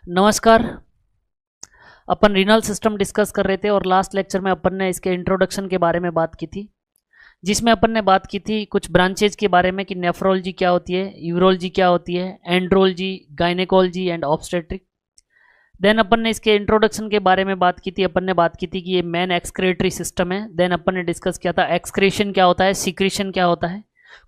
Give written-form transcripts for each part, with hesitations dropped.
नमस्कार। अपन renal system discuss कर रहे थे और लास्ट लेक्चर में अपन ने इसके इंट्रोडक्शन के बारे में बात की थी, जिसमें अपन ने बात की थी कुछ ब्रांचेज के बारे में कि नेफ्रोलॉजी क्या होती है, यूरोलॉजी क्या होती है, andrology, gynaecology and obstetric. Then अपन ने इसके इंट्रोडक्शन के बारे में बात की थी। अपन ने बात की थी कि ये मैन एक्सक्रेटरी सिस्टम है। देन अपन ने डिस्कस किया था एक्सक्रेशन क्या होता है, सीक्रेशन क्या होता है,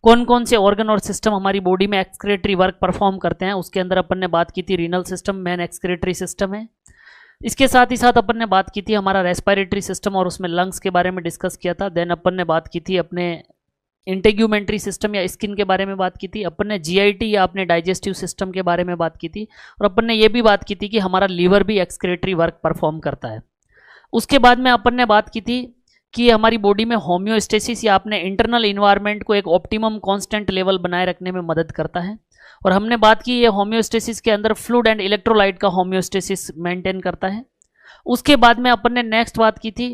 कौन कौन से ऑर्गन और सिस्टम हमारी बॉडी में एक्सक्रेटरी वर्क परफॉर्म करते हैं। उसके अंदर अपन ने बात की थी renal system man excretory system है। इसके साथ ही साथ अपन ने बात की थी हमारा रेस्पिरेटरी सिस्टम और उसमें लंग्स के बारे में डिस्कस किया था। देन अपन ने बात की थी अपने इंटेग्यूमेंट्री सिस्टम या स्किन के बारे में बात की थी। अपन ने जीआईटी या अपने डाइजेस्टिव सिस्टम के बारे में बात की थी और अपन ने ये भी बात की थी कि हमारा लीवर भी एक्सक्रेटरी वर्क परफॉर्म करता है। उसके बाद में अपन ने बात की थी कि हमारी बॉडी में होम्योस्टेसिस या अपने इंटरनल इन्वायरमेंट को एक ऑप्टिमम कांस्टेंट लेवल बनाए रखने में मदद करता है। और हमने बात की ये होम्योस्टेसिस के अंदर फ्लूइड एंड इलेक्ट्रोलाइट का होम्योस्टेसिस मेंटेन करता है। उसके बाद में अपन ने नेक्स्ट बात की थी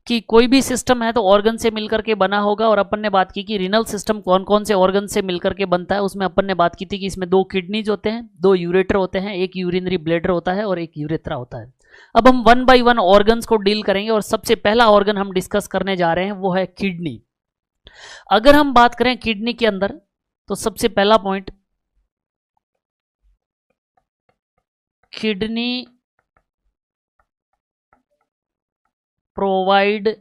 कि कोई भी सिस्टम है तो ऑर्गन से मिलकर के बना होगा, और अपन ने बात की कि रीनल सिस्टम कौन कौन से ऑर्गन से मिलकर के बनता है। उसमें अपन ने बात की थी कि इसमें 2 किडनीज होते हैं, 2 यूरेटर होते हैं, एक यूरिनरी ब्लैडर होता है और एक यूरेथ्रा होता है। अब हम 1 बाय 1 ऑर्गन्स को डील करेंगे और सबसे पहला ऑर्गन हम डिस्कस करने जा रहे हैं वो है किडनी। अगर हम बात करें किडनी के अंदर तो सबसे पहला point, kidney provide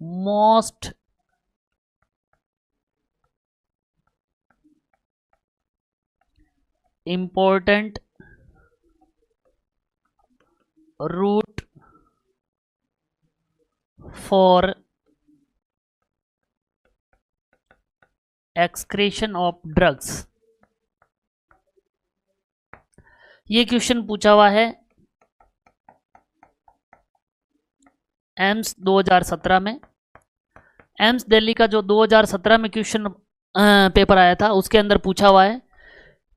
most important route for excretion of drugs। ये क्वेश्चन पूछा हुआ है एम्स 2017 में। एम्स दिल्ली का जो 2017 में क्वेश्चन पेपर आया था उसके अंदर पूछा हुआ है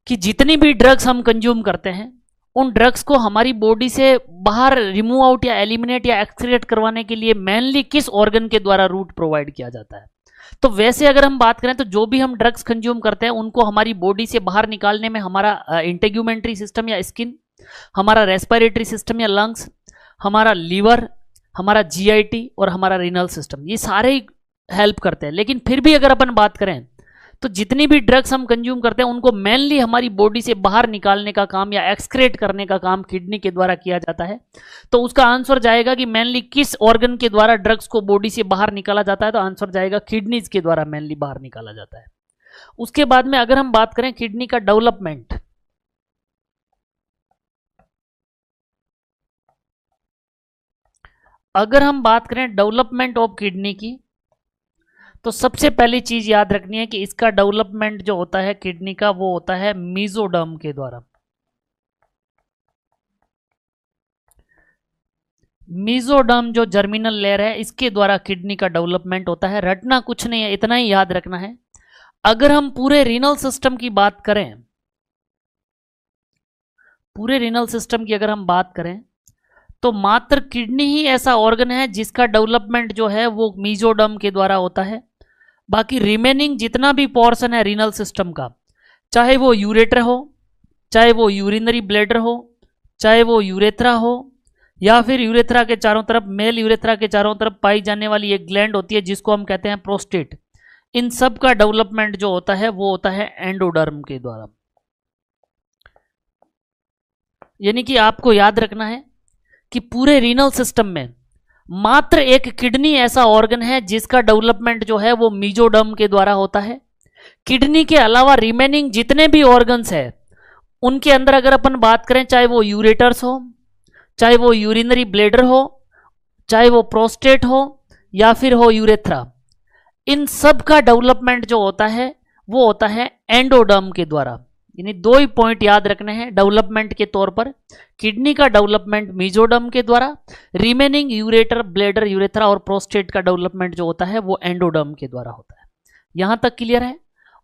कि जितनी भी ड्रग्स हम कंज्यूम करते हैं उन ड्रग्स को हमारी बॉडी से बाहर रिमूव आउट या एलिमिनेट या एक्सक्रीट करवाने के लिए मेनली किस ऑर्गन के द्वारा रूट प्रोवाइड किया जाता है। तो वैसे अगर हम बात करें तो जो भी हम ड्रग्स कंज्यूम करते हैं उनको हमारी बॉडी से बाहर निकालने में हमारा इंटेग्यूमेंट्री सिस्टम या स्किन, हमारा रेस्पिरेटरी सिस्टम या लंग्स, हमारा लीवर, हमारा जीआईटी और हमारा रीनल सिस्टम, ये सारे ही हेल्प करते हैं। लेकिन फिर भी अगर अपन बात करें तो जितनी भी ड्रग्स हम कंज्यूम करते हैं उनको मेनली हमारी बॉडी से बाहर निकालने का काम या एक्सक्रेट करने का काम किडनी के द्वारा किया जाता है। तो उसका आंसर जाएगा कि मेनली किस ऑर्गन के द्वारा ड्रग्स को बॉडी से बाहर निकाला जाता है, तो आंसर जाएगा किडनीज के द्वारा मेनली बाहर निकाला जाता है। उसके बाद में अगर हम बात करें किडनी का डेवलपमेंट, अगर हम बात करें डेवलपमेंट ऑफ किडनी की तो सबसे पहली चीज याद रखनी है कि इसका डेवलपमेंट जो होता है किडनी का वो होता है मीजोडर्म के द्वारा। मीजोडर्म जो जर्मिनल लेयर है इसके द्वारा किडनी का डेवलपमेंट होता है। रटना कुछ नहीं है, इतना ही याद रखना है। अगर हम पूरे रीनल सिस्टम की बात करें, पूरे रीनल सिस्टम की अगर हम बात करें तो मात्र किडनी ही ऐसा ऑर्गन है जिसका डेवलपमेंट जो है वो मीजोडर्म के द्वारा होता है। बाकी रिमेनिंग जितना भी पोर्शन है रीनल सिस्टम का, चाहे वो यूरेटर हो, चाहे वो यूरिनरी ब्लैडर हो, चाहे वो यूरेथ्रा हो, या फिर यूरेथ्रा के चारों तरफ, मेल यूरेथ्रा के चारों तरफ पाई जाने वाली एक ग्लैंड होती है जिसको हम कहते हैं प्रोस्टेट, इन सब का डेवलपमेंट जो होता है वो होता है एंडोडर्म के द्वारा। यानी कि आपको याद रखना है कि पूरे रीनल सिस्टम में मात्र एक किडनी ऐसा ऑर्गन है जिसका डेवलपमेंट जो है वो मीजोडर्म के द्वारा होता है। किडनी के अलावा रिमेनिंग जितने भी ऑर्गन्स है उनके अंदर अगर अपन बात करें, चाहे वो यूरेटर्स हो, चाहे वो यूरिनरी ब्लैडर हो, चाहे वो प्रोस्टेट हो या फिर हो यूरेथ्रा, इन सब का डेवलपमेंट जो होता है वो होता है एंडोडर्म के द्वारा। यानी 2 ही पॉइंट याद रखने हैं डेवलपमेंट के तौर पर, किडनी का डेवलपमेंट मीजोडर्म के द्वारा, रिमेनिंग यूरेटर, ब्लैडर, यूरेथ्रा और प्रोस्टेट का डेवलपमेंट जो होता है वो एंडोडर्म के द्वारा होता है। यहां तक क्लियर है।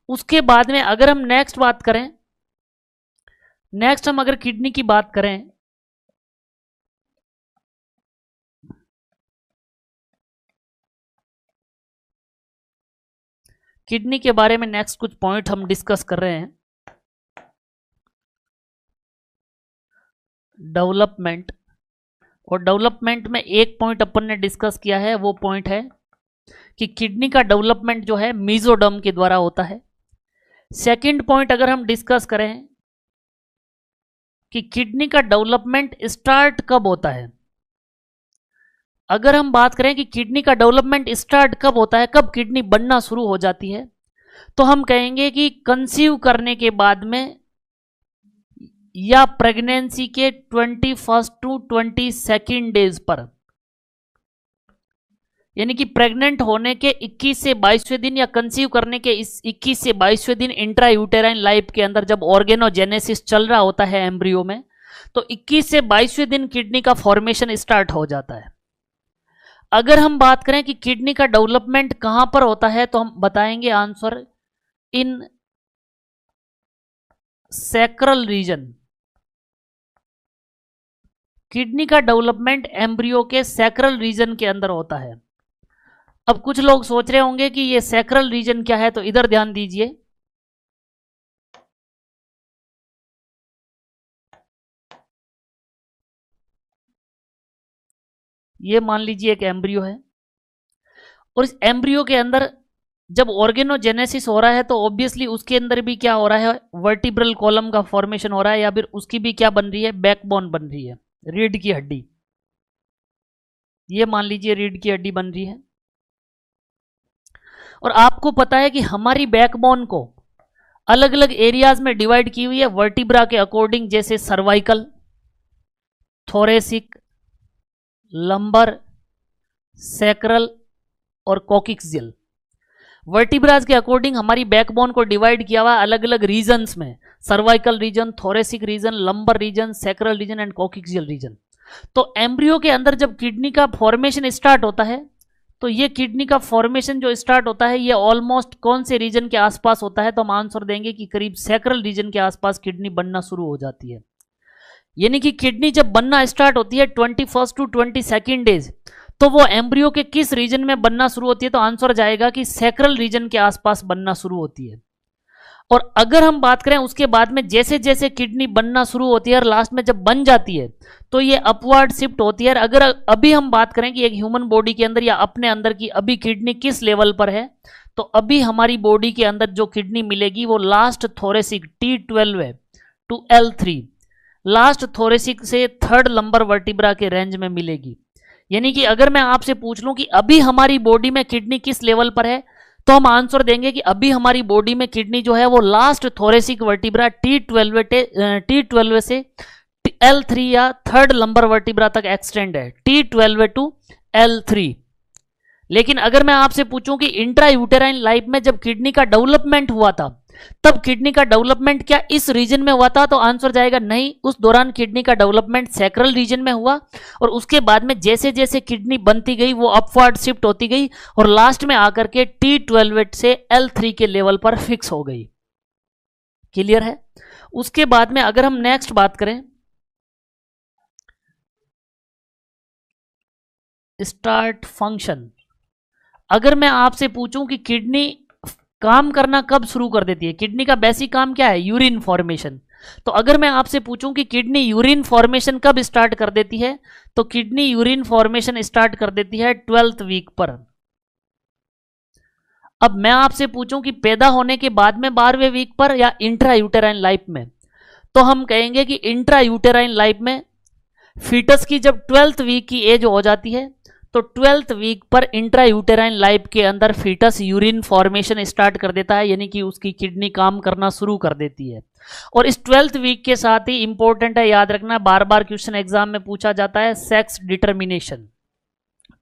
उसके बाद में अगर हम नेक्स्ट बात करें, नेक्स्ट हम अगर किडनी की बात करें, किडनी के बारे में नेक्स्ट कुछ पॉइंट हम डिस्कस कर रहे हैं। डेवलपमेंट, और डेवलपमेंट में एक पॉइंट अपन ने डिस्कस किया है, वो पॉइंट है कि किडनी का डेवलपमेंट जो है मीजोडर्म के द्वारा होता है। सेकंड पॉइंट अगर हम डिस्कस करें कि किडनी का डेवलपमेंट स्टार्ट कब होता है, अगर हम बात करें कि किडनी का डेवलपमेंट स्टार्ट कब होता है, कब किडनी बनना शुरू हो जाती है, तो हम कहेंगे कि कंसीव करने के बाद में या प्रेगनेंसी के 21 टू 22 डेज पर, यानी कि प्रेग्नेंट होने के 21 से 22वें दिन या कंसीव करने के इस 21 से 22वें दिन इंट्रायूटेराइन लाइफ के अंदर जब ऑर्गेनोजेनेसिस चल रहा होता है एम्ब्रियो में, तो 21 से 22वें दिन किडनी का फॉर्मेशन स्टार्ट हो जाता है। अगर हम बात करें कि किडनी का डेवलपमेंट कहां पर होता है, तो हम बताएंगे answer in sacral region. Kidney का डेवलपमेंट एम्ब्रियो के सैक्रल रीजन के अंदर होता है। अब कुछ लोग सोच रहे होंगे कि ये सैक्रल रीजन क्या है, तो इधर ध्यान दीजिए। ये मान लीजिए एक एम्ब्रियो है, और इस एम्ब्रियो के अंदर जब ऑर्गेनोजेनेसिस हो रहा है तो ऑब्वियसली उसके अंदर भी क्या हो रहा है, वर्टिब्रल कॉलम का फॉर्मेशन हो रहा है, या फिर उसकी भी क्या बन रही है, बैकबोन बन रही है, रीढ़ की हड्डी। ये मान लीजिए रीढ़ की हड्डी बन रही है। और आपको पता है कि हमारी बैकबोन को अलग अलग एरियाज में डिवाइड की हुई है वर्टिब्रा के अकॉर्डिंग, जैसे सर्वाइकल, थोरेसिक, लंबर, सैक्रल और कोकिक्सियल। वर्टिब्राज के अकॉर्डिंग हमारी बैकबोन को डिवाइड किया हुआ अलग अलग रीजन्स में, cervical region, thoracic region, lumbar region, sacral region and coccygeal region. तो एम्ब्रियो के अंदर जब किडनी का फॉर्मेशन स्टार्ट होता है, तो ये किडनी का फॉर्मेशन जो स्टार्ट होता है ये ऑलमोस्ट कौन से रीजन के आसपास होता है, तो हम आंसर देंगे कि करीब सैक्रल रीजन के आसपास किडनी बनना शुरू हो जाती है। यानी कि किडनी जब बनना स्टार्ट होती है 21 टू 22 डेज, तो वो एम्ब्रियो के किस रीजन में बनना शुरू होती है, तो आंसर जाएगा कि सैक्रल रीजन के आसपास बनना शुरू होती है। और अगर हम बात करें उसके बाद में जैसे जैसे किडनी बनना शुरू होती है और लास्ट में जब बन जाती है तो ये अपवर्ड शिफ्ट होती है। अगर अभी हम बात करें कि एक ह्यूमन बॉडी के अंदर या अपने अंदर की अभी किडनी किस लेवल पर है, तो अभी हमारी बॉडी के अंदर जो किडनी मिलेगी वो लास्ट थोरेसिक T12 है टू L3, लास्ट थोरेसिक से थर्ड लंबर वर्टिब्रा के रेंज में मिलेगी। यानी कि अगर मैं आपसे पूछ लूं कि अभी हमारी बॉडी में किडनी किस लेवल पर है, तो हम आंसर देंगे कि अभी हमारी बॉडी में किडनी जो है वो लास्ट थोरेसिक वर्टिब्रा T12 से L3 या थर्ड लंबर वर्टिब्रा तक एक्सटेंड है, T12 टू L3। लेकिन अगर मैं आपसे पूछूं कि इंट्रायूटेराइन लाइफ में जब किडनी का डेवलपमेंट हुआ था, तब किडनी का डेवलपमेंट क्या इस रीजन में हुआ था, तो आंसर जाएगा नहीं। उस दौरान किडनी का डेवलपमेंट सैक्रल रीजन में हुआ, और उसके बाद में जैसे जैसे किडनी बनती गई वो अपवर्ड शिफ्ट होती गई और लास्ट में आकर के T12 से L3 के लेवल पर फिक्स हो गई। क्लियर है? उसके बाद में अगर हम नेक्स्ट बात करें स्टार्ट फंक्शन, अगर मैं आपसे पूछूं कि किडनी काम करना कब शुरू कर देती है, किडनी का बेसिक काम क्या है, यूरिन फॉर्मेशन। तो अगर मैं आपसे पूछूं कि किडनी यूरिन फॉर्मेशन कब स्टार्ट कर देती है, तो किडनी यूरिन फॉर्मेशन स्टार्ट कर देती है 12th वीक पर। अब मैं आपसे पूछूं कि पैदा होने के बाद में 12वें वीक पर या इंट्रायूटेराइन लाइफ में, तो हम कहेंगे कि इंट्रायूटेराइन लाइफ में फीटस की जब 12th वीक की एज हो जाती है, तो 12th वीक पर इंट्रायूटेराइन लाइफ के अंदर फीटस यूरिन फॉर्मेशन स्टार्ट कर देता है, यानी कि उसकी किडनी काम करना शुरू कर देती है। और इस 12th वीक के साथ ही इंपॉर्टेंट है, याद रखना, बार बार क्वेश्चन एग्जाम में पूछा जाता है, सेक्स डिटर्मिनेशन।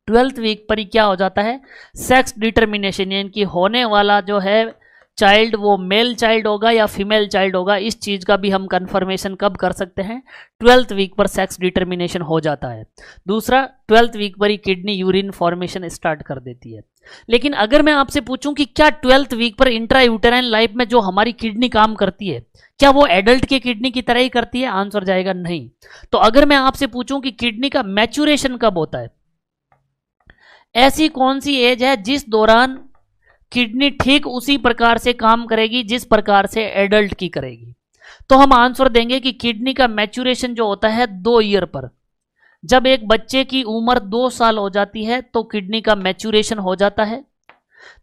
12th वीक पर ही क्या हो जाता है, सेक्स डिटर्मिनेशन, यानी कि होने वाला जो है चाइल्ड वो मेल चाइल्ड होगा या फीमेल चाइल्ड होगा। इस चीज का भी हम कंफर्मेशन कब कर सकते हैं, 12th वीक पर सेक्स डिटर्मिनेशन हो जाता है। दूसरा, 12th वीक पर ही किडनी यूरिन फॉर्मेशन स्टार्ट कर देती है। लेकिन अगर मैं आपसे पूछूं कि क्या 12th वीक पर इंट्रायूटेराइन लाइफ में जो हमारी किडनी काम करती है, क्या वो एडल्ट के किडनी की तरह ही करती है, आंसर जाएगा नहीं। तो अगर मैं आपसे पूछूं कि किडनी का मैच्योरेशन कब होता है, ऐसी कौन सी एज है जिस दौरान किडनी ठीक उसी प्रकार से काम करेगी जिस प्रकार से एडल्ट की करेगी। तो हम आंसर देंगे कि किडनी का मैच्योरेशन जो होता है 2 ईयर पर, जब एक बच्चे की उम्र 2 साल हो जाती है तो किडनी का मैच्योरेशन हो जाता है।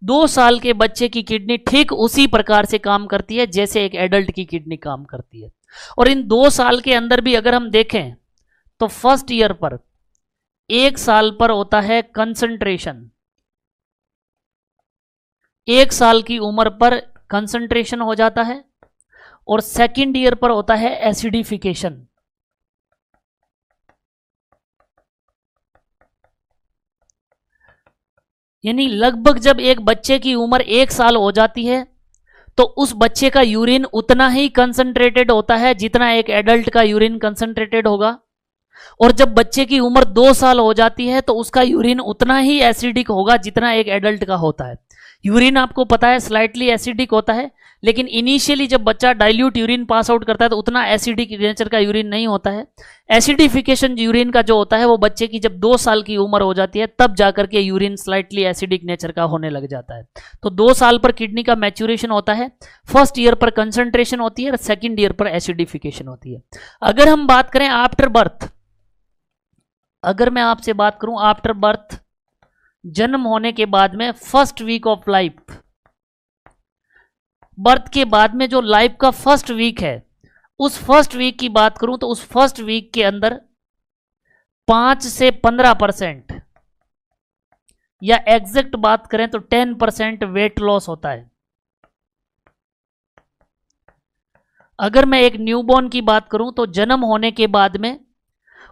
2 साल के बच्चे की किडनी ठीक उसी प्रकार से काम करती है जैसे एक एडल्ट की किडनी काम करती है। और इन 2 साल के अंदर भी अगर हम देखें तो फर्स्ट ईयर पर 1 साल पर होता है कंसंट्रेशन, 1 साल की उम्र पर कंसंट्रेशन हो जाता है, और सेकेंड ईयर पर होता है एसिडिफिकेशन। यानी लगभग जब एक बच्चे की उम्र 1 साल हो जाती है तो उस बच्चे का यूरिन उतना ही कंसंट्रेटेड होता है जितना एक एडल्ट का यूरिन कंसंट्रेटेड होगा, और जब बच्चे की उम्र 2 साल हो जाती है तो उसका यूरिन उतना ही एसिडिक होगा जितना एक एडल्ट का होता है। यूरिन आपको पता है स्लाइटली एसिडिक होता है, लेकिन इनिशियली जब बच्चा डाइल्यूट यूरिन पास आउट करता है तो उतना एसिडिक नेचर का यूरिन नहीं होता है। एसिडिफिकेशन यूरिन का जो होता है वो बच्चे की जब 2 साल की उम्र हो जाती है तब जाकर के यूरिन स्लाइटली एसिडिक नेचर का होने लग जाता है। तो 2 साल पर किडनी का मैच्योरेशन होता है, फर्स्ट ईयर पर कंसंट्रेशन होती है और सेकेंड ईयर पर एसिडिफिकेशन होती है। अगर हम बात करें आफ्टर बर्थ, अगर मैं आपसे बात करूं आफ्टर बर्थ, जन्म होने के बाद में first week of life, birth के बाद में जो लाइफ का फर्स्ट वीक है, उस फर्स्ट वीक की बात करूं तो उस फर्स्ट वीक के अंदर 5 से 15% या एग्जैक्ट बात करें तो 10% वेट लॉस होता है। अगर मैं एक न्यूबॉर्न की बात करूं तो जन्म होने के बाद में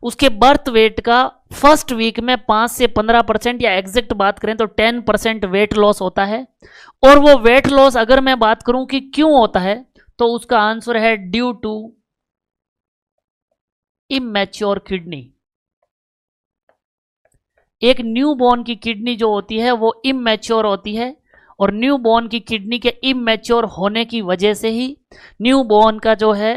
उसके बर्थ वेट का फर्स्ट वीक में 5 से 15% या एग्जैक्ट बात करें तो 10% वेट लॉस होता है। और वो वेट लॉस अगर मैं बात करूं कि क्यों होता है तो उसका आंसर है ड्यू टू इमैच्योर किडनी। एक न्यूबॉर्न की किडनी जो होती है वो इमैच्योर होती है, और न्यूबॉर्न की किडनी के इमैच्योर होने की वजह से ही न्यूबॉर्न का जो है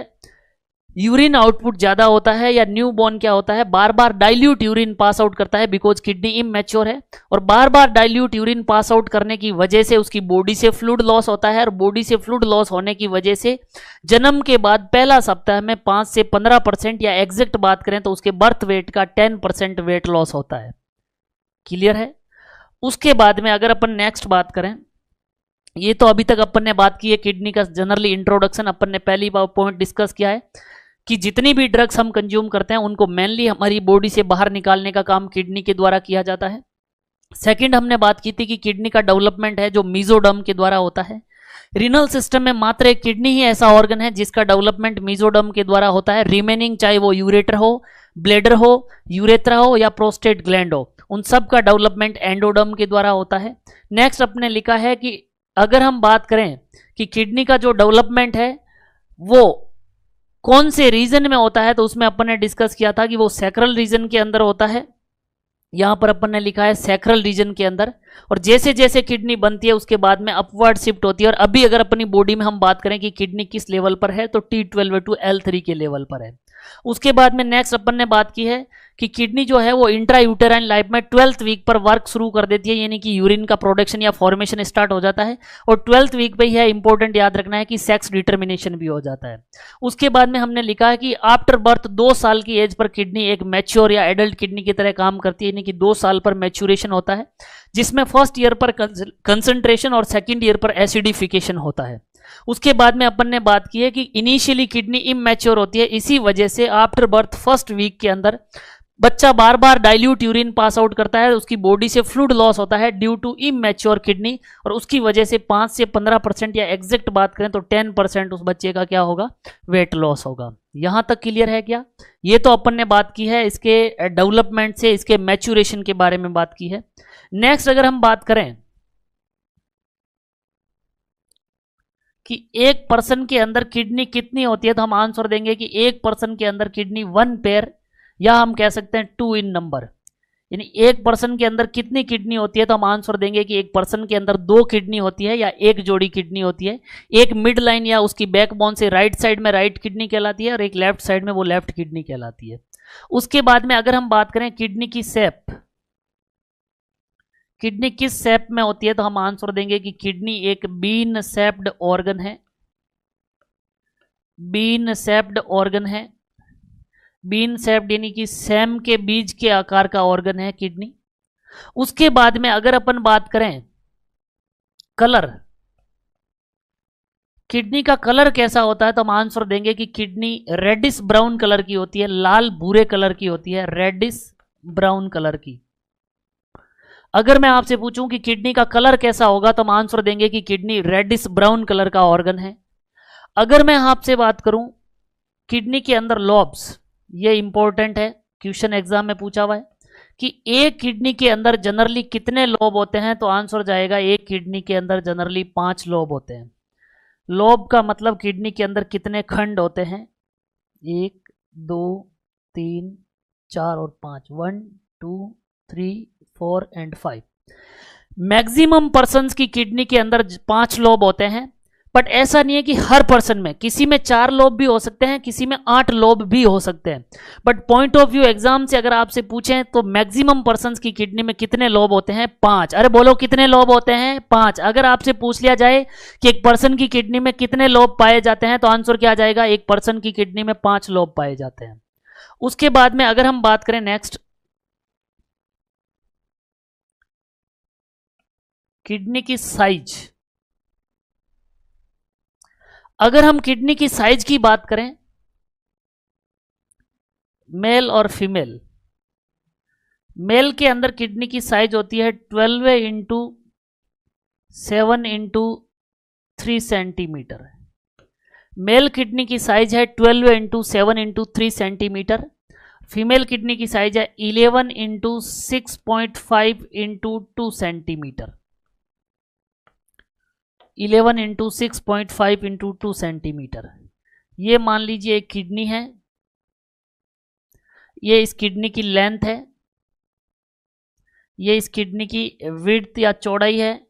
यूरिन आउटपुट ज्यादा होता है, या न्यूबॉर्न क्या होता है बार बार डाइल्यूट यूरिन पास आउट करता है बिकॉज किडनी इमैच्योर है, और बार बार डाइल्यूट यूरिन पास आउट करने की वजह से उसकी बॉडी से फ्लूइड लॉस होता है, और बॉडी से फ्लूइड लॉस होने की वजह से जन्म के बाद पहला सप्ताह में 5 से 15% या एग्जैक्ट बात करें तो उसके बर्थ वेट का 10% वेट लॉस होता है। क्लियर है? उसके बाद में अगर अपन नेक्स्ट बात करें, ये तो अभी तक अपन ने बात की है किडनी का जनरली इंट्रोडक्शन, अपन ने पहली बार पॉइंट डिस्कस किया है कि जितनी भी ड्रग्स हम कंज्यूम करते हैं उनको मेनली हमारी बॉडी से बाहर निकालने का काम किडनी के द्वारा किया जाता है। सेकंड हमने बात की थी कि किडनी का डेवलपमेंट है जो मीजोडर्म के द्वारा होता है। रीनल सिस्टम में मात्र एक किडनी ही ऐसा ऑर्गन है जिसका डेवलपमेंट मीजोडर्म के द्वारा होता है। रिमेनिंग चाहे वो यूरेटर हो, ब्लेडर हो, यूरेथ्रा हो या प्रोस्टेट ग्लैंड हो, उन सब का डेवलपमेंट एंडोडर्म के द्वारा होता है। नेक्स्ट अपने लिखा है कि अगर हम बात करें कि किडनी का जो डेवलपमेंट है वो कौन से रीजन में होता है, तो उसमें अपन ने डिस्कस किया था कि वो सैक्रल रीजन के अंदर होता है। यहां पर अपन ने लिखा है सैक्रल रीजन के अंदर, और जैसे जैसे किडनी बनती है उसके बाद में अपवर्ड शिफ्ट होती है। और अभी अगर अपनी बॉडी में हम बात करें कि किडनी किस लेवल पर है तो T12 टू L3 के लेवल पर है। उसके बाद में नेक्स्ट अपन ने बात की है कि किडनी जो है वो इंट्रा यूटेराइन लाइफ में 12th वीक पर वर्क शुरू कर देती है, यानी कि यूरिन का प्रोडक्शन या फॉर्मेशन स्टार्ट हो जाता है, और 12th वीक पे ही है इंपॉर्टेंट याद रखना है कि सेक्स डिटर्मिनेशन भी हो जाता है। उसके बाद में हमने लिखा है कि आफ्टर बर्थ 2 साल की एज पर किडनी एक मैच्योर या एडल्ट किडनी की तरह काम करती है, यानी कि 2 साल पर मैच्योरेशन होता है, जिसमें फर्स्ट ईयर पर कंसंट्रेशन और सेकेंड ईयर पर एसिडिफिकेशन होता है। उसके बाद में अपन ने बात की है कि इनिशियली किडनी इमैच्योर होती है, इसी वजह से आफ्टर बर्थ फर्स्ट वीक के अंदर बच्चा बार बार डाइल्यूट यूरिन पास आउट करता है, उसकी बॉडी से फ्लूइड लॉस होता है ड्यू टू इमैच्योर किडनी, और उसकी वजह से 5 से 15% या एग्जैक्ट बात करें तो 10% उस बच्चे का क्या होगा, वेट लॉस होगा। यहां तक क्लियर है क्या? ये तो अपन ने बात की है इसके डेवलपमेंट से, इसके मैच्योरेशन के बारे में बात की है। नेक्स्ट अगर हम बात करें कि एक पर्सन के अंदर किडनी कितनी होती है, तो हम आंसर देंगे कि एक पर्सन के अंदर किडनी 1 पेयर, या हम कह सकते हैं 2 इन नंबर, यानी एक पर्सन के अंदर कितनी किडनी होती है, तो हम आंसर देंगे कि एक पर्सन के अंदर 2 किडनी होती है या एक जोड़ी किडनी होती है। एक मिड लाइन या उसकी बैकबोन से राइट साइड में राइट किडनी कहलाती है, और एक लेफ्ट साइड में वो लेफ्ट किडनी कहलाती है। उसके बाद में अगर हम बात करें किडनी की शेप, किडनी किस शेप में होती है, तो हम आंसर देंगे कि किडनी एक बीन शेप्ड ऑर्गन है। बीन शेप्ड ऑर्गन है। बीन शेप्ड यानी कि सेम के बीज के आकार का ऑर्गन है किडनी। उसके बाद में अगर अपन बात करें कलर, किडनी का कलर कैसा होता है, तो हम आंसर देंगे कि किडनी रेडिश ब्राउन कलर की होती है, लाल भूरे कलर की होती है, रेडिश ब्राउन कलर की। अगर मैं आपसे पूछूं कि किडनी का कलर कैसा होगा, तो हम आंसर देंगे कि किडनी रेडिश ब्राउन कलर का ऑर्गन है। अगर मैं आपसे बात करूं किडनी के अंदर लॉब्स, ये इंपॉर्टेंट है, क्वेश्चन एग्जाम में पूछा हुआ है कि एक किडनी के अंदर जनरली कितने लोब होते हैं, तो आंसर जाएगा एक किडनी के अंदर जनरली 5 लोब होते हैं। लोब का मतलब किडनी के अंदर कितने खंड होते हैं, 1 2 3 4 और 5, 1 2 3 4 एंड 5। मैक्सिमम पर्सन्स की किडनी के अंदर 5 लोब होते हैं, बट ऐसा नहीं है कि हर पर्सन में, किसी में 4 लोब भी हो सकते हैं, किसी में 8 लोब भी हो सकते हैं। But point of view exam से अगर आपसे पूछें तो मैक्सिमम पर्सन्स की किडनी में कितने लोब होते हैं, 5। अरे बोलो कितने लोब होते हैं, 5। अगर आपसे पूछ लिया जाए कि एक पर्सन की किडनी में कितने लोब पाए जाते हैं, तो आंसर क्या आ जाएगा, एक पर्सन की किडनी में 5 लोब पाए जाते हैं। उसके बाद में अगर हम बात करें नेक्स्ट, किडनी की साइज। अगर हम किडनी की साइज की बात करें, मेल और फीमेल, मेल के अंदर किडनी की साइज होती है 12/7/3 सेंटीमीटर। मेल किडनी की साइज है 12/7/3 सेंटीमीटर। फीमेल किडनी की साइज है 11/6.5/2 सेंटीमीटर। 11/6.5/2 सेंटीमीटर। ये मान लीजिए एक किडनी है, ये इस किडनी की लेंथ है, ये इस किडनी की विड्थ या चौड़ाई है,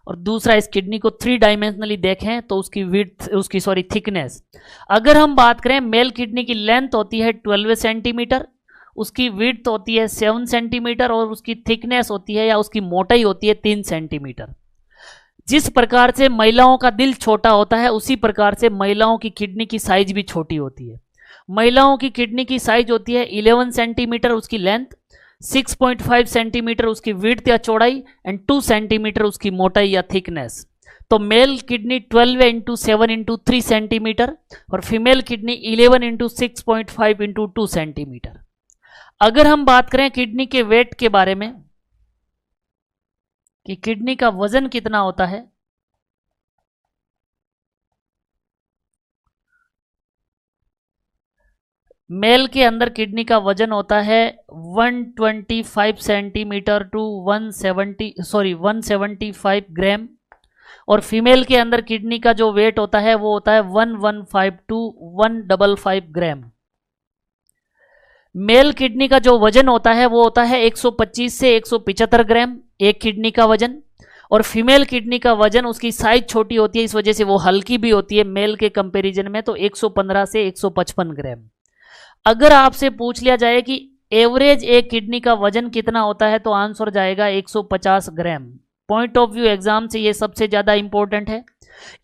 और दूसरा इस किडनी को 3 डायमेंशनली देखें तो उसकी विड्थ, उसकी सॉरी थिकनेस। अगर हम बात करें मेल किडनी की लेंथ होती है 12 सेंटीमीटर, उसकी विड्थ होती है 7 सेंटीमीटर, और उसकी थिकनेस होती है या उसकी मोटाई होती है 3 सेंटीमीटर। जिस प्रकार से महिलाओं का दिल छोटा होता है, उसी प्रकार से महिलाओं की किडनी की साइज भी छोटी होती है। महिलाओं की किडनी की साइज होती है 11 सेंटीमीटर उसकी लेंथ, 6.5 सेंटीमीटर उसकी विड्थ या चौड़ाई, एंड 2 सेंटीमीटर उसकी मोटाई या थिकनेस। तो मेल किडनी 12/7/3 सेंटीमीटर और फीमेल किडनी 11/6.5/2 सेंटीमीटर। अगर हम बात करें किडनी के वेट के बारे में कि किडनी का वजन कितना होता है, मेल के अंदर किडनी का वजन होता है 125 सेंटीमीटर टू 175 ग्राम, और फीमेल के अंदर किडनी का जो वेट होता है वो होता है 115 टू 155 ग्राम। मेल किडनी का जो वजन होता है वो होता है 125 से 175 ग्राम एक किडनी का वजन, और फीमेल किडनी का वजन, उसकी साइज छोटी होती है, इस वजह से वो हल्की भी होती है मेल के कंपैरिजन में, तो 115 से 155 ग्राम। अगर आपसे पूछ लिया जाए कि एवरेज एक किडनी का वजन कितना होता है, तो आंसर जाएगा 150 ग्राम। पॉइंट ऑफ व्यू एग्जाम से ये सबसे ज्यादा इंपॉर्टेंट है।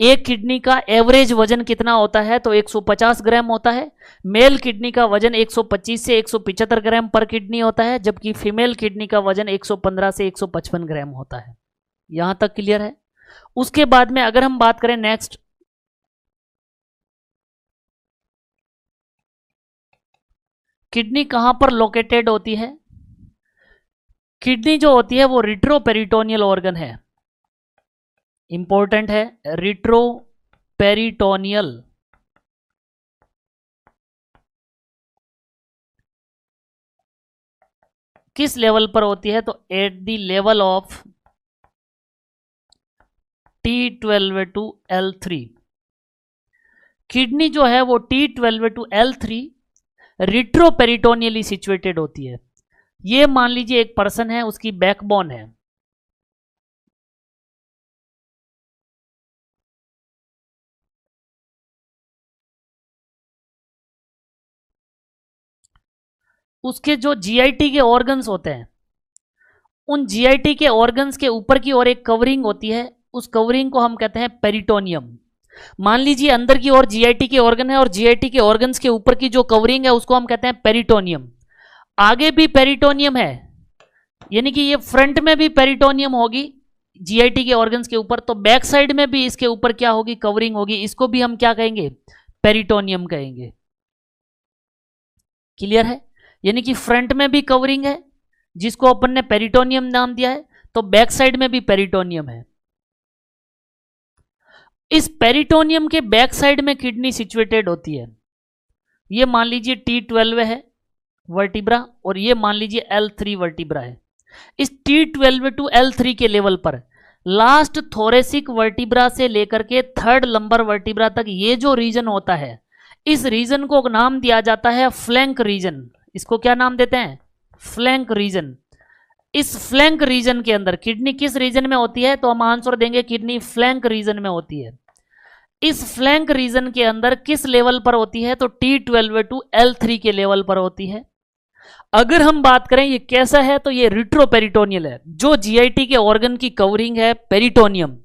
एक किडनी का एवरेज वजन कितना होता है, तो 150 ग्राम होता है। मेल किडनी का वजन 125 से 175 ग्राम पर किडनी होता है, जबकि फीमेल किडनी का वजन 115 से 155 ग्राम होता है। यहां तक क्लियर है। उसके बाद में अगर हम बात करें नेक्स्ट, किडनी कहां पर लोकेटेड होती है। किडनी जो होती है वो रिट्रोपेरिटोनियल ऑर्गन है, इंपॉर्टेंट है, रिट्रोपेरिटोनियल। किस लेवल पर होती है, तो at the level of T12 to L3। Kidney जो है वो T12 टू L3 रिट्रोपेरिटोनियली सिचुएटेड होती है। ये मान लीजिए एक पर्सन है, उसकी बैकबोन है, उसके जो जीआईटी के ऑर्गन्स होते हैं उन जीआईटी के ऑर्गन्स के ऊपर की ओर एक कवरिंग होती है, उस कवरिंग को हम कहते हैं पेरिटोनियम। मान लीजिए अंदर की ओर जीआईटी के ऑर्गन है और जीआईटी के ऑर्गन्स के ऊपर की जो कवरिंग है उसको हम कहते हैं पेरिटोनियम। आगे भी पेरिटोनियम है, यानी कि ये फ्रंट में भी पेरिटोनियम होगी जीआईटी के ऑर्गन्स के ऊपर, तो बैक साइड में भी इसके ऊपर क्या होगी, कवरिंग होगी, इसको भी हम क्या कहेंगे, पेरिटोनियम कहेंगे। क्लियर है? यानी कि फ्रंट में भी कवरिंग है जिसको अपन ने पेरिटोनियम नाम दिया है, तो बैक साइड में भी पेरिटोनियम है। इस पेरिटोनियम के बैक साइड में किडनी सिचुएटेड होती है। ये मान लीजिए T12 है वर्टिब्रा और ये मान लीजिए L3 वर्टिब्रा है। इस T12 टू L3 के लेवल पर लास्ट थोरेसिक वर्टिब्रा से लेकर के थर्ड लंबर वर्टिब्रा तक ये जो रीजन होता है, इस रीजन को नाम दिया जाता है फ्लैंक रीजन। इसको क्या नाम देते हैं, फ्लैंक रीजन। इस फ्लैंक रीजन के अंदर किडनी किस रीजन में होती है, तो हम आंसर देंगे किडनी फ्लैंक रीजन में होती है। इस फ्लैंक रीजन के अंदर किस लेवल पर होती है, तो T12 टू L3 के लेवल पर होती है। अगर हम बात करें ये कैसा है, तो ये रिट्रोपेरिटोनियल है। जो जीआईटी के ऑर्गन की कवरिंग है पेरिटोनियम,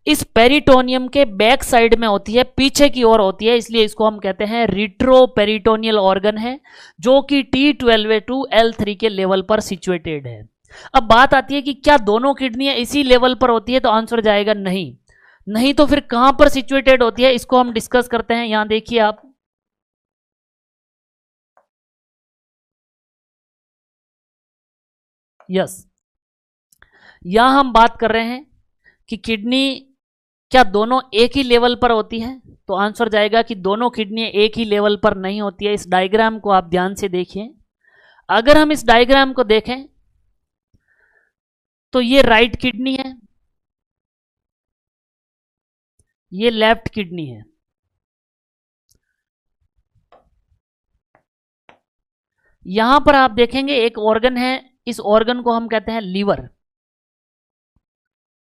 इस पेरिटोनियम के बैक साइड में होती है, पीछे की ओर होती है, इसलिए इसको हम कहते हैं रिट्रोपेरिटोनियल ऑर्गन है, जो कि T12 टू L3 के लेवल पर सिचुएटेड है। अब बात आती है कि क्या दोनों किडनियां इसी लेवल पर होती है, तो आंसर जाएगा नहीं। नहीं तो फिर कहां पर सिचुएटेड होती है, इसको हम डिस्कस करते हैं। यहां देखिए आप, यस, यहां हम बात कर रहे हैं कि किडनी क्या दोनों एक ही लेवल पर होती है, तो आंसर जाएगा कि दोनों किडनी एक ही लेवल पर नहीं होती है। इस डायग्राम को आप ध्यान से देखिए। अगर हम इस डायग्राम को देखें तो ये राइट किडनी है, ये लेफ्ट किडनी है। यहां पर आप देखेंगे एक ऑर्गन है, इस ऑर्गन को हम कहते हैं लीवर।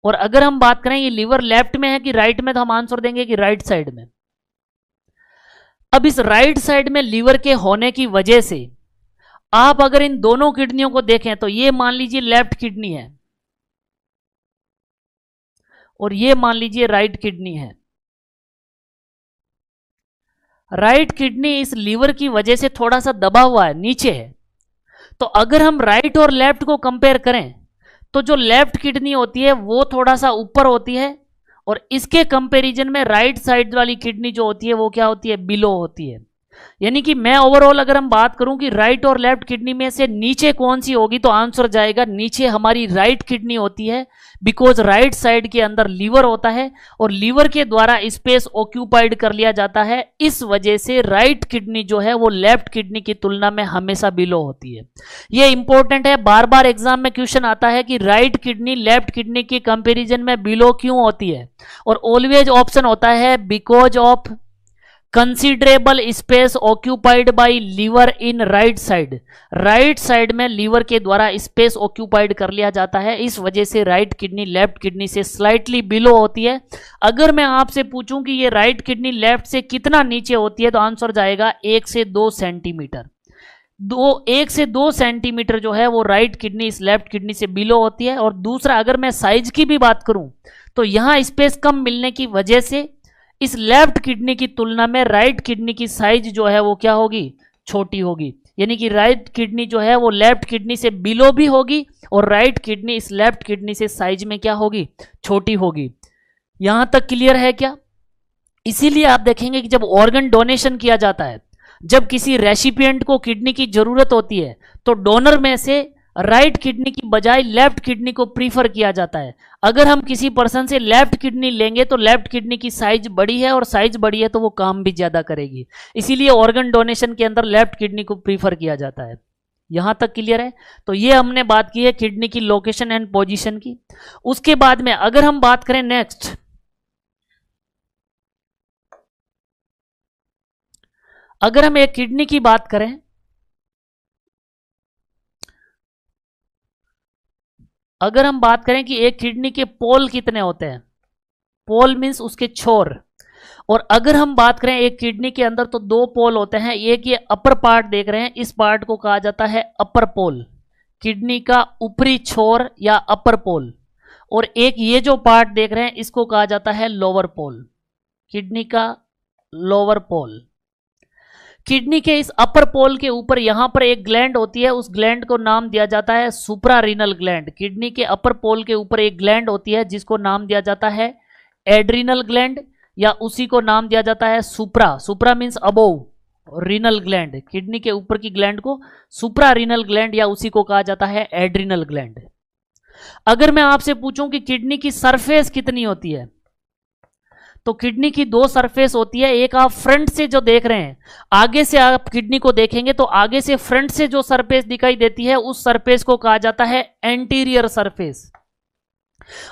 और अगर हम बात करें ये लीवर लेफ्ट में है कि राइट में, तो हम आंसर देंगे कि राइट साइड में। अब इस राइट साइड में लीवर के होने की वजह से आप अगर इन दोनों किडनियों को देखें तो ये मान लीजिए लेफ्ट किडनी है और ये मान लीजिए राइट किडनी है। राइट किडनी इस लीवर की वजह से थोड़ा सा दबा हुआ है, नीचे है। तो अगर हम राइट और लेफ्ट को कंपेयर करें तो जो लेफ्ट किडनी होती है वो थोड़ा सा ऊपर होती है, और इसके कंपैरिजन में राइट साइड वाली किडनी जो होती है वो क्या होती है, बिलो होती है। यानी कि मैं ओवरऑल अगर हम बात करूं कि राइट और लेफ्ट किडनी में से नीचे कौन सी होगी, तो आंसर जाएगा नीचे हमारी राइट किडनी होती है, बिकॉज राइट साइड के अंदर लीवर होता है और लीवर के द्वारा स्पेस ऑक्यूपाइड कर लिया जाता है। इस वजह से राइट किडनी जो है वो लेफ्ट किडनी की तुलना में हमेशा बिलो होती है। ये इंपॉर्टेंट है, बार बार एग्जाम में क्वेश्चन आता है कि राइट किडनी लेफ्ट किडनी के कंपेरिजन में बिलो क्यों होती है, और ऑलवेज ऑप्शन होता है because of considerable space occupied by liver in right side. Right side में लीवर के द्वारा स्पेस ऑक्यूपाइड कर लिया जाता है, इस वजह से राइट किडनी लेफ्ट किडनी से स्लाइटली बिलो होती है। अगर मैं आपसे पूछूं कि ये राइट किडनी लेफ्ट से कितना नीचे होती है, तो आंसर जाएगा 1 से 2 सेंटीमीटर। 1 से 2 सेंटीमीटर जो है वो राइट किडनी इस लेफ्ट किडनी से बिलो होती है। और दूसरा, अगर मैं साइज की भी बात करूं तो यहां स्पेस कम मिलने की वजह से इस लेफ्ट किडनी की तुलना में राइट किडनी की साइज जो है वो क्या होगी, छोटी होगी। यानी कि राइट किडनी जो है वो लेफ्ट किडनी से बिलो भी होगी और राइट किडनी इस लेफ्ट किडनी से साइज में क्या होगी, छोटी होगी। यहां तक क्लियर है क्या? इसीलिए आप देखेंगे कि जब ऑर्गन डोनेशन किया जाता है, जब किसी रेसिपिएंट को किडनी की जरूरत होती है, तो डोनर में से राइट किडनी की बजाय लेफ्ट किडनी को प्रीफर किया जाता है। अगर हम किसी पर्सन से लेफ्ट किडनी लेंगे तो लेफ्ट किडनी की साइज बड़ी है, और साइज बड़ी है तो वो काम भी ज्यादा करेगी, इसीलिए ऑर्गन डोनेशन के अंदर लेफ्ट किडनी को प्रीफर किया जाता है। यहां तक क्लियर है? तो ये हमने बात की है किडनी की लोकेशन एंड पोजीशन की। उसके बाद में अगर हम बात करें नेक्स्ट, अगर हम एक किडनी की बात करें, अगर हम बात करें कि एक किडनी के पोल कितने होते हैं, पोल मीन्स उसके छोर, और अगर हम बात करें एक किडनी के अंदर तो 2 पोल होते हैं। एक ये अपर पार्ट देख रहे हैं, इस पार्ट को कहा जाता है अपर पोल। किडनी का ऊपरी छोर या अपर पोल, और एक ये जो पार्ट देख रहे हैं इसको कहा जाता है लोअर पोल, किडनी का लोअर पोल। किडनी के इस अपर पोल के ऊपर यहां पर एक ग्लैंड होती है, उस ग्लैंड को नाम दिया जाता है सुप्रारीनल ग्लैंड। किडनी के अपर पोल के ऊपर एक ग्लैंड होती है जिसको नाम दिया जाता है एड्रिनल ग्लैंड, या उसी को नाम दिया जाता है supra. Supra means above renal gland, kidney के ऊपर की ग्लैंड को सुप्रारीनल ग्लैंड या उसी को कहा जाता है एड्रिनल ग्लैंड। अगर मैं आपसे पूछूं कि किडनी की सरफेस कितनी होती है, तो किडनी की दो सरफेस होती है। एक आप फ्रंट से जो देख रहे हैं, आगे से आप किडनी को देखेंगे तो आगे से फ्रंट से जो सरफेस दिखाई देती है उस सरफेस को कहा जाता है एंटीरियर सरफेस।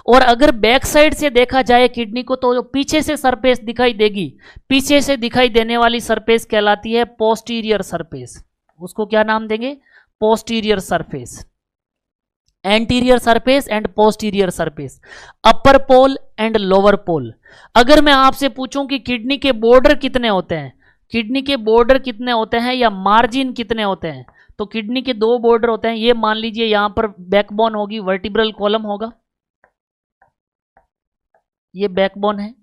और अगर बैक साइड से देखा जाए किडनी को तो जो पीछे से सरफेस दिखाई देगी, पीछे से दिखाई देने वाली सरफेस कहलाती है पोस्टीरियर सरफेस। उसको क्या नाम देंगे? Posterior surface. Anterior surface and posterior surface, upper pole and lower pole. अगर मैं आपसे पूछूं कि किडनी के बॉर्डर कितने होते हैं, किडनी के बॉर्डर कितने होते हैं या मार्जिन कितने होते हैं, तो किडनी के दो बॉर्डर होते हैं। ये मान लीजिए यहां पर बैकबोन होगी, वर्टिब्रल कॉलम होगा, ये बैकबोन है।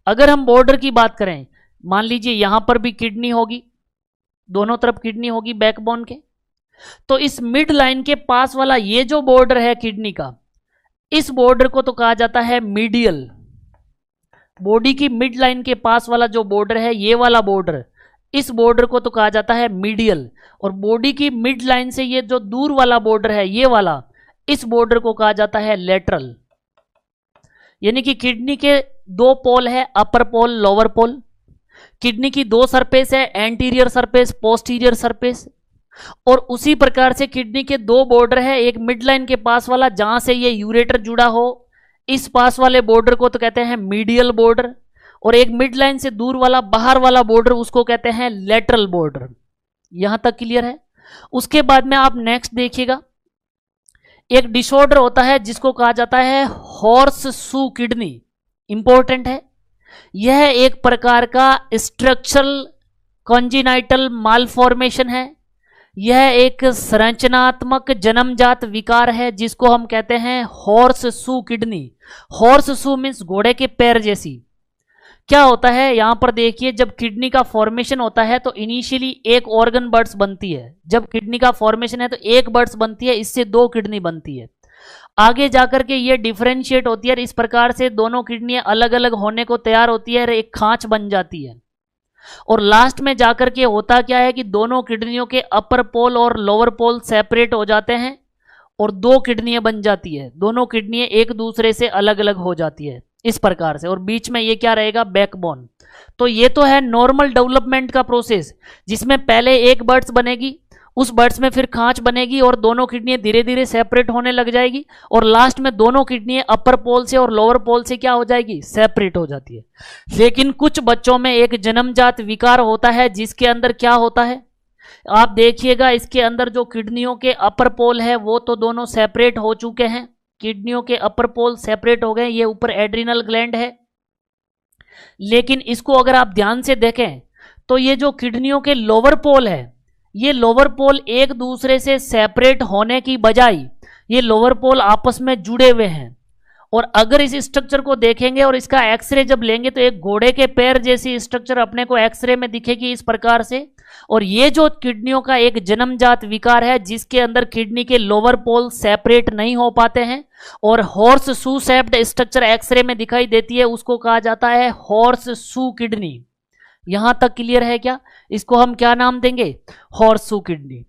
अगर हम बॉर्डर की बात करें, मान लीजिए यहां पर भी किडनी होगी, दोनों तरफ किडनी होगी बैकबोन के, तो इस मिड लाइन के पास वाला ये जो बॉर्डर है किडनी का, इस बॉर्डर को तो कहा जाता है मीडियल। बॉडी की मिड लाइन के पास वाला जो बॉर्डर है, ये वाला बॉर्डर, इस बॉर्डर को तो कहा जाता है मीडियल। और बॉडी की मिड लाइन से ये जो दूर वाला बॉर्डर है, ये वाला, इस बॉर्डर को कहा जाता है लेटरल। यानी कि किडनी के दो पोल है, अपर पोल लोअर पोल। किडनी की दो सरफेस है, एंटीरियर सरफेस पोस्टीरियर सरफेस। और उसी प्रकार से किडनी के दो बॉर्डर है, एक मिड लाइन के पास वाला जहां से ये यूरेटर जुड़ा हो, इस पास वाले बॉर्डर को तो कहते हैं मीडियल बॉर्डर, और एक मिड लाइन से दूर वाला बाहर वाला बॉर्डर उसको कहते हैं लेटरल बॉर्डर। यहां तक क्लियर है? उसके बाद में आप नेक्स्ट देखिएगा, एक डिसऑर्डर होता है जिसको कहा जाता है हॉर्स शू किडनी। इंपॉर्टेंट है, यह एक प्रकार का स्ट्रक्चरल कॉन्जिनाइटल मालफॉर्मेशन है। यह एक संरचनात्मक जन्मजात विकार है जिसको हम कहते हैं horse shoe kidney. Horse shoe means घोड़े के पैर जैसी। क्या होता है यहां पर देखिए, जब किडनी का फॉर्मेशन होता है तो इनिशियली एक ऑर्गन बर्ड्स बनती है। जब किडनी का फॉर्मेशन है तो एक बर्ड्स बनती है, इससे दो किडनी बनती है। आगे जाकर के ये डिफरेंशिएट होती है और इस प्रकार से दोनों किडनियां अलग अलग होने को तैयार होती है और एक खांच बन जाती है। और लास्ट में जाकर के होता क्या है कि दोनों किडनियों के अपर पोल और लोअर पोल सेपरेट हो जाते हैं और दो किडनियां बन जाती है। दोनों किडनियां एक दूसरे से अलग अलग हो जाती है इस प्रकार से, और बीच में ये क्या रहेगा? बैकबोन। तो ये तो है नॉर्मल डेवलपमेंट का प्रोसेस, जिसमें पहले एक बर्ड्स बनेगी, उस बर्ड्स में फिर खांच बनेगी और दोनों किडनियां धीरे धीरे सेपरेट होने लग जाएगी, और लास्ट में दोनों किडनियां अपर पोल से और लोअर पोल से क्या हो जाएगी? सेपरेट हो जाती है। लेकिन कुछ बच्चों में एक जन्मजात विकार होता है जिसके अंदर क्या होता है, आप देखिएगा, इसके अंदर जो किडनियों के अपर पोल है वो तो दोनों सेपरेट हो चुके हैं, किडनियों के अपर पोल सेपरेट हो गए, ये ऊपर एड्रिनल ग्लैंड है। लेकिन इसको अगर आप ध्यान से देखें तो ये जो किडनियों के लोअर पोल है, ये लोअर पोल एक दूसरे से सेपरेट होने की बजाय ये लोअर पोल आपस में जुड़े हुए हैं। और अगर इस स्ट्रक्चर को देखेंगे और इसका एक्सरे जब लेंगे तो एक घोड़े के पैर जैसी स्ट्रक्चर अपने को एक्सरे में दिखेगी इस प्रकार से। और ये जो किडनियों का एक जन्मजात विकार है जिसके अंदर किडनी के लोअर पोल सेपरेट नहीं हो पाते हैं और horseshoe shaped structure X ray में दिखाई देती है, उसको कहा जाता है हॉर्स शू किडनी। यहां तक क्लियर है क्या? इसको हम क्या नाम देंगे? Horse shoe kidney.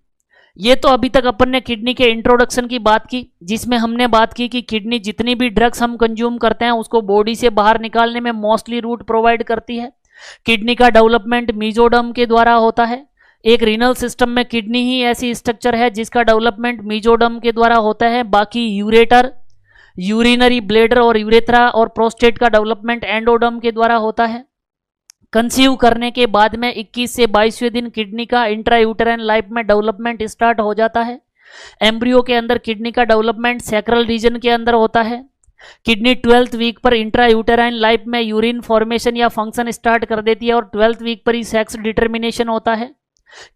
ये तो अभी तक अपन ने किडनी के इंट्रोडक्शन की बात की, जिसमें हमने बात की कि किडनी जितनी भी ड्रग्स हम कंज्यूम करते हैं उसको बॉडी से बाहर निकालने में मोस्टली रूट प्रोवाइड करती है। किडनी का डेवलपमेंट मीजोडर्म के द्वारा होता है। एक रीनल सिस्टम में किडनी ही ऐसी स्ट्रक्चर है जिसका डेवलपमेंट मीजोडर्म के द्वारा होता है। बाकी यूरेटर, यूरिनरी ब्लेडर और यूरेथ्रा और प्रोस्टेट का डेवलपमेंट एंडोडर्म के द्वारा होता है। कंसीव करने के बाद में 21 से 22वें दिन किडनी का इंट्रायूटेराइन लाइफ में डेवलपमेंट स्टार्ट हो जाता है। एम्ब्रियो के अंदर किडनी का डेवलपमेंट सैक्रल रीजन के अंदर होता है। किडनी 12th वीक पर इंट्रायूटेराइन लाइफ में यूरिन फॉर्मेशन या फंक्शन स्टार्ट कर देती है और 12th वीक पर ही सेक्स डिटर्मिनेशन होता है।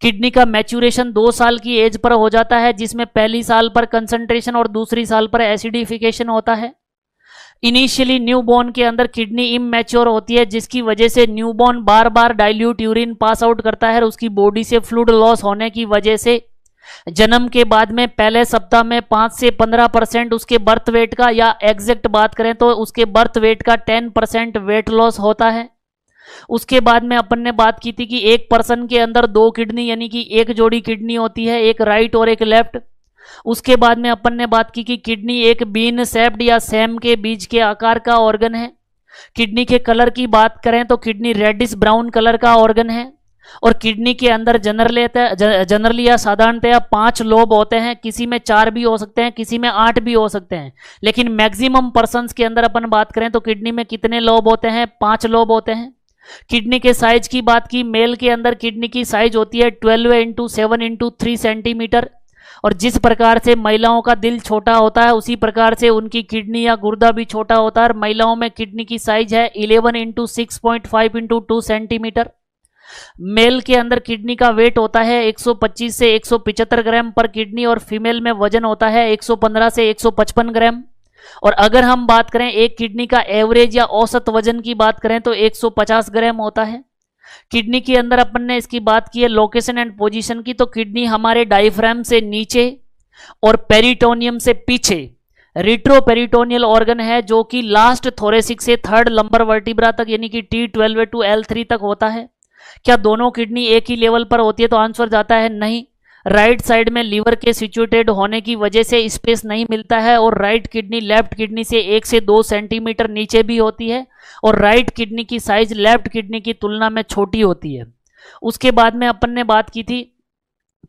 किडनी का मैच्यूरेशन 2 साल की एज पर हो जाता है, जिसमें पहली साल पर कंसंट्रेशन और दूसरी साल पर एसिडिफिकेशन होता है। इनिशियली न्यूबॉर्न के अंदर किडनी इमैच्योर होती है, जिसकी वजह से न्यूबॉर्न बार बार डाइल्यूट यूरिन पास आउट करता है और उसकी बॉडी से फ्लूइड लॉस होने की वजह से जन्म के बाद में पहले सप्ताह में 5 से 15% उसके बर्थ वेट का, या एग्जैक्ट बात करें तो उसके बर्थ वेट का 10% वेट लॉस होता है। उसके बाद में अपन ने बात की थी कि एक पर्सन के अंदर 2 किडनी यानी कि एक जोड़ी किडनी होती है, एक राइट और एक लेफ्ट। उसके बाद में अपन ने बात की कि किडनी एक बीन शेप्ड या सेम के बीज के आकार का ऑर्गन है। किडनी के कलर की बात करें तो किडनी रेडिश ब्राउन कलर का ऑर्गन है। और किडनी के अंदर जनरली या साधारणतया 5 लोब होते हैं, किसी में 4 भी हो सकते हैं, किसी में 8 भी हो सकते हैं, लेकिन मैक्सिमम पर्सन्स के अंदर अपन बात करें तो किडनी में कितने लोब होते हैं? 5 लोब होते हैं। किडनी के साइज की बात की, मेल के अंदर किडनी की साइज होती है 12x7x3 सेंटीमीटर, और जिस प्रकार से महिलाओं का दिल छोटा होता है उसी प्रकार से उनकी किडनी या गुर्दा भी छोटा होता है। महिलाओं में किडनी की साइज है 11x6.5x2 सेंटीमीटर। मेल के अंदर किडनी का वेट होता है 125 से 175 ग्राम पर किडनी, और फीमेल में वजन होता है 115 से 155 ग्राम। और अगर हम बात करें एक किडनी का एवरेज या औसत वजन की बात करें तो 150 ग्राम होता है। किडनी के अंदर अपन ने इसकी बात की है लोकेशन एंड पोजीशन की, तो किडनी हमारे डायफ्राम से नीचे और पेरिटोनियम से पीछे रिट्रोपेरिटोनियल ऑर्गन है, जो कि लास्ट थोरेसिक से 3rd लंबर वर्टिब्रा तक यानी कि T12 to L3 तक होता है। क्या दोनों किडनी एक ही लेवल पर होती है? तो आंसर जाता है नहीं। राइट साइड में लीवर के सिचुएटेड होने की वजह से स्पेस नहीं मिलता है, और राइट किडनी लेफ्ट किडनी से 1 से 2 सेंटीमीटर नीचे भी होती है, और राइट किडनी की साइज लेफ्ट किडनी की तुलना में छोटी होती है। उसके बाद में अपन ने बात की थी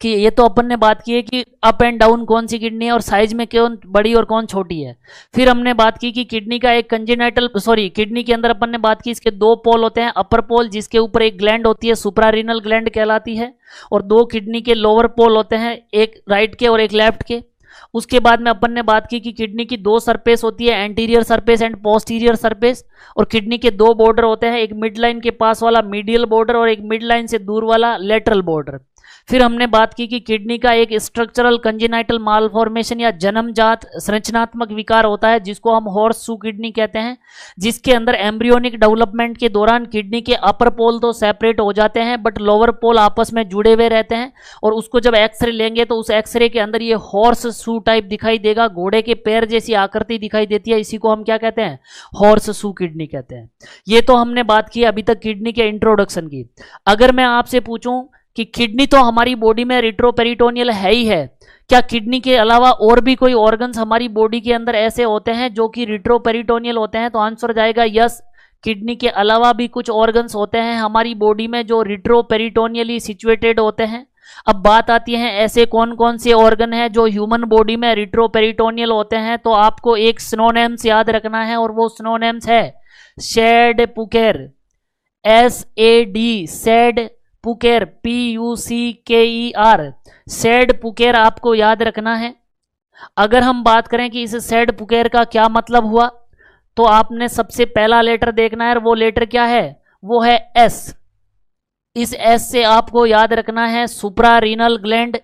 कि ये तो अपन ने बात की है कि अप एंड डाउन कौन सी किडनी है और साइज में कौन बड़ी और कौन छोटी है। फिर हमने बात की कि किडनी का एक किडनी के अंदर अपन ने बात की इसके 2 पोल होते हैं, अपर पोल जिसके ऊपर एक ग्लैंड होती है सुप्रारीनल ग्लैंड कहलाती है, और 2 किडनी के लोअर पोल होते हैं, एक राइट के और एक लेफ्ट के। उसके बाद में अपन ने बात की कि किडनी की 2 सरफेस होती है, anterior surface and posterior surface, और किडनी के 2 बॉर्डर होते हैं, एक मिड लाइन के पास वाला मीडियल बॉर्डर और एक मिड लाइन से दूर वाला लेटरल बॉर्डर। फिर हमने बात की कि किडनी का एक स्ट्रक्चरल कंजेनाइटल मालफॉर्मेशन या जन्मजात संरचनात्मक विकार होता है, जिसको हम हॉर्स शू किडनी कहते हैं, जिसके अंदर एम्ब्रियोनिक डेवलपमेंट के दौरान किडनी के अपर पोल तो सेपरेट हो जाते हैं बट लोअर पोल आपस में जुड़े हुए रहते हैं, और उसको जब एक्सरे लेंगे तो उस एक्सरे के अंदर ये हॉर्स शू टाइप दिखाई देगा, घोड़े के पैर जैसी आकृति दिखाई देती है। इसी को हम क्या कहते हैं? हॉर्स शू किडनी कहते हैं। ये तो हमने बात की अभी तक किडनी के इंट्रोडक्शन की। अगर मैं आपसे पूछूं कि किडनी तो हमारी बॉडी में रिट्रोपेरिटोनियल है ही है, क्या किडनी के अलावा और भी कोई ऑर्गन्स हमारी बॉडी के अंदर ऐसे होते हैं जो कि रिट्रोपेरिटोनियल होते हैं? तो आंसर जाएगा यस, किडनी के अलावा भी कुछ ऑर्गन्स होते हैं हमारी बॉडी में जो रिट्रोपेरिटोनियली सिचुएटेड होते हैं। अब बात आती है ऐसे कौन कौन से ऑर्गन हैं जो ह्यूमन बॉडी में रिट्रोपेरिटोनियल होते हैं, तो आपको एक सिनोनिम्स याद रखना है, और वो सिनोनिम्स है sad pucker, SAD, sad pucker, PUCKER, sad pucker आपको याद रखना है। अगर हम बात करें कि इस शेड पुकेर का क्या मतलब हुआ, तो आपने सबसे पहला लेटर देखना है, वो लेटर क्या है? वो है S। इस S से आपको याद रखना है सुप्रारीनल ग्लैंड।